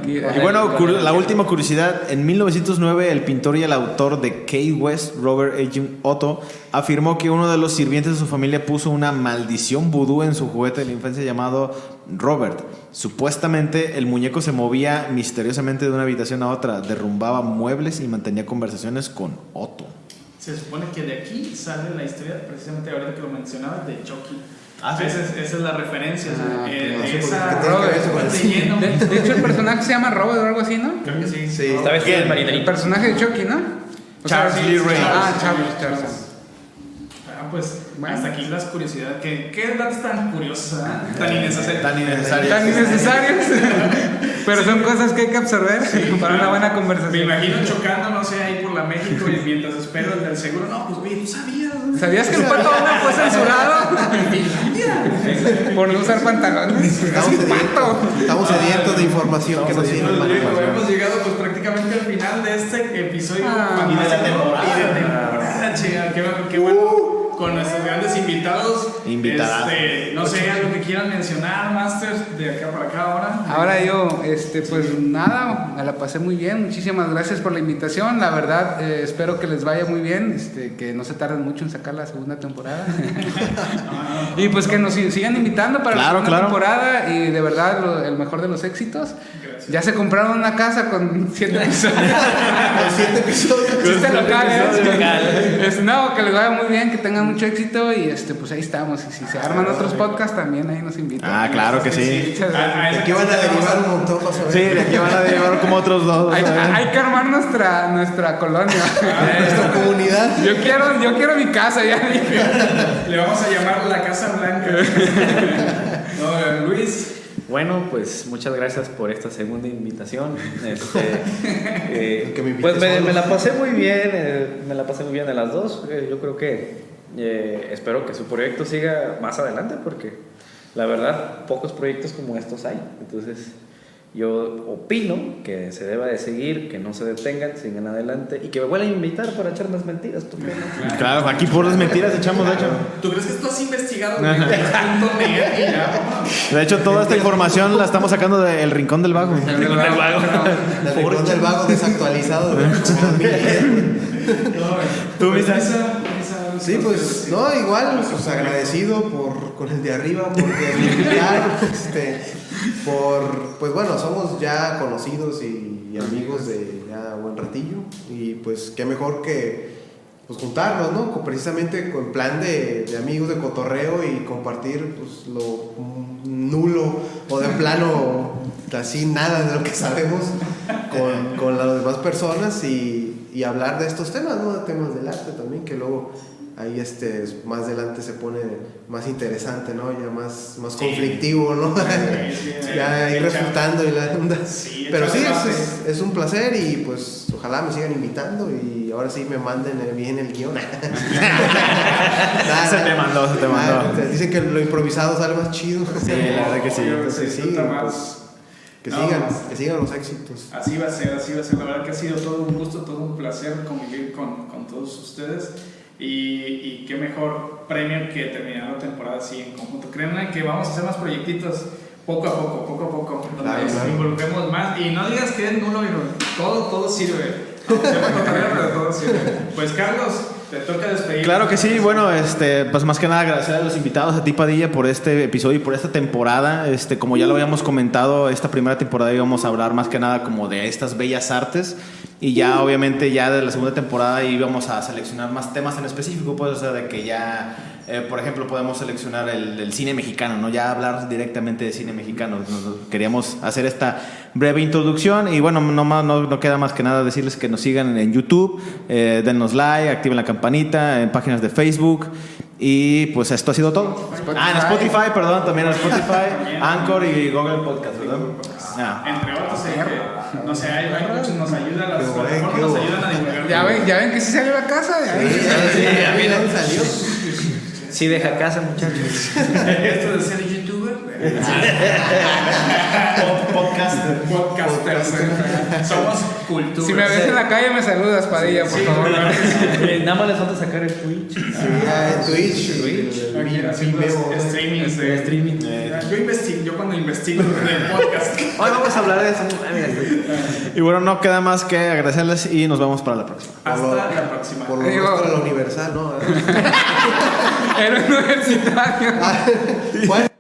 Y bueno, la última curiosidad. En 1909, el pintor y el autor de Kate West, Robert Eugene Otto, afirmó que uno de los sirvientes de su familia puso una maldición vudú en su juguete de la infancia llamado Robert. Supuestamente, el muñeco se movía misteriosamente de una habitación a otra, derrumbaba muebles y mantenía conversaciones con Otto. Se supone que de aquí sale la historia, precisamente ahorita que lo mencionabas, de Chucky. ¿Sí? Esa es la referencia. De hecho, el personaje se llama Robert o algo así, ¿no? Creo que sí. Sí. Está vestido de El marinerito. personaje de Chucky, ¿no? Charles Lee Ray. Charles. Pues Bueno. hasta aquí las curiosidades. ¿Qué datos tan curiosos? Tan innecesarios. Tan innecesario. Tan innecesarios, pero son cosas que hay que absorber para una buena Me conversación. imagino chocando, no sé, ahí por la México y mientras espero el del seguro. No, pues güey, ¿tú sabías? ¿Sabías que el pato Donald fue censurado? Por no usar pantalones. Estamos sedientos de información que nos sirve para Hemos llegado pues prácticamente al final de este episodio y de la temporada. Chica, qué bueno. Con nuestros grandes invitados. No sé, algo que quieran mencionar, Masters, de acá para acá ahora. Ahora yo, pues nada, me la pasé muy bien. Muchísimas gracias por la invitación. La verdad, espero que les vaya muy bien, que no se tarden mucho en sacar la segunda temporada. Y pues que nos sigan invitando para la segunda temporada y de verdad el mejor de los éxitos. Gracias. Ya se compraron una casa con 7 episodios. Con 7 episodios. Chiste local, no, que les vaya muy bien, que tengan mucho éxito y pues ahí estamos. Y si se arman otros podcasts también ahí nos invitan. Ah, claro que sí. De aquí van a derivar un montón, vas a ver. Sí, de aquí van a derivar como otros dos. Hay que armar nuestra colonia. Nuestra comunidad. Yo quiero mi casa, ya dije. Le vamos a llamar la Casa Blanca. No, Luis. Bueno, pues muchas gracias por esta segunda invitación. Pues me la pasé muy bien, en las dos. Yo creo que espero que su proyecto siga más adelante porque la verdad pocos proyectos como estos hay. Entonces yo opino que se deba de seguir, que no se detengan, sigan adelante y que me vuelvan a invitar para echar más mentiras. ¿Tú qué no? Claro, aquí por las mentiras echamos, de hecho. ¿Tú crees que tú has investigado? Y ya, de hecho, toda esta información la estamos sacando del Rincón del Vago. El Rincón del Vago desactualizado. Tú, Lisa, Sí, pues, no, igual, pues agradecido con el de arriba, porque me invitaron, pues bueno, somos ya conocidos y amigos de ya buen ratillo, y pues qué mejor que pues juntarnos, ¿no? Precisamente con plan de amigos, de cotorreo y compartir pues lo nulo o de plano así nada de lo que sabemos con las demás personas y hablar de estos temas, ¿no? De temas del arte también, que luego ahí más adelante se pone más interesante, ¿no? Ya más conflictivo, ¿no? Ya ir refutando y la onda. Sí, pero sí, es un placer y pues ojalá me sigan invitando y ahora sí me manden bien el guión. Se te mandó. Dicen que lo improvisado sale más chido. Sí, la verdad que sí. Entonces, sí, pues, que sigan los éxitos. Así va a ser. La verdad que ha sido todo un gusto, todo un placer convivir con todos ustedes. Y qué mejor premio que terminar la temporada así en conjunto. Créanme que vamos a hacer más proyectitos poco a poco, donde nos involucremos más. Y no digas que es nulo, todo sirve. Aunque sea para cotorrear, pero todo sirve. Pues Carlos, te toca despedir. Claro que sí, bueno, pues más que nada agradecer a los invitados, a ti Padilla, por este episodio y por esta temporada. Como ya lo habíamos comentado, esta primera temporada íbamos a hablar más que nada como de estas bellas artes. Y ya obviamente ya de la segunda temporada íbamos a seleccionar más temas en específico, pues, o sea, de que ya, por ejemplo, podemos seleccionar el cine mexicano, ¿no? Ya hablar directamente de cine mexicano. Queríamos hacer esta breve introducción y bueno, no queda más que nada decirles que nos sigan en YouTube, denos like, activen la campanita, en páginas de Facebook. Y pues esto ha sido todo. En Spotify, perdón, también en Spotify, Anchor y Google Podcast, ¿verdad? Entre otros, no sé, hay muchos, nos ayudan, las plataformas nos ayudan a divulgar. Ya ven que sí salió la casa. Sí, salió. Sí, deja casa, muchachos. Esto de ser youtuber. Podcasters. Somos cultura. Si me ves en la calle me saludas, Padilla, por favor. Nada más les falta sacar el Twitch. Sí, Twitch. Streaming. Yo cuando investigo en el podcast. Hoy vamos a hablar de eso. Y bueno, no queda más que agradecerles y nos vemos para la próxima. Hasta la próxima. Por lo menos para la Universal, ¿no? Era universitario. Bueno.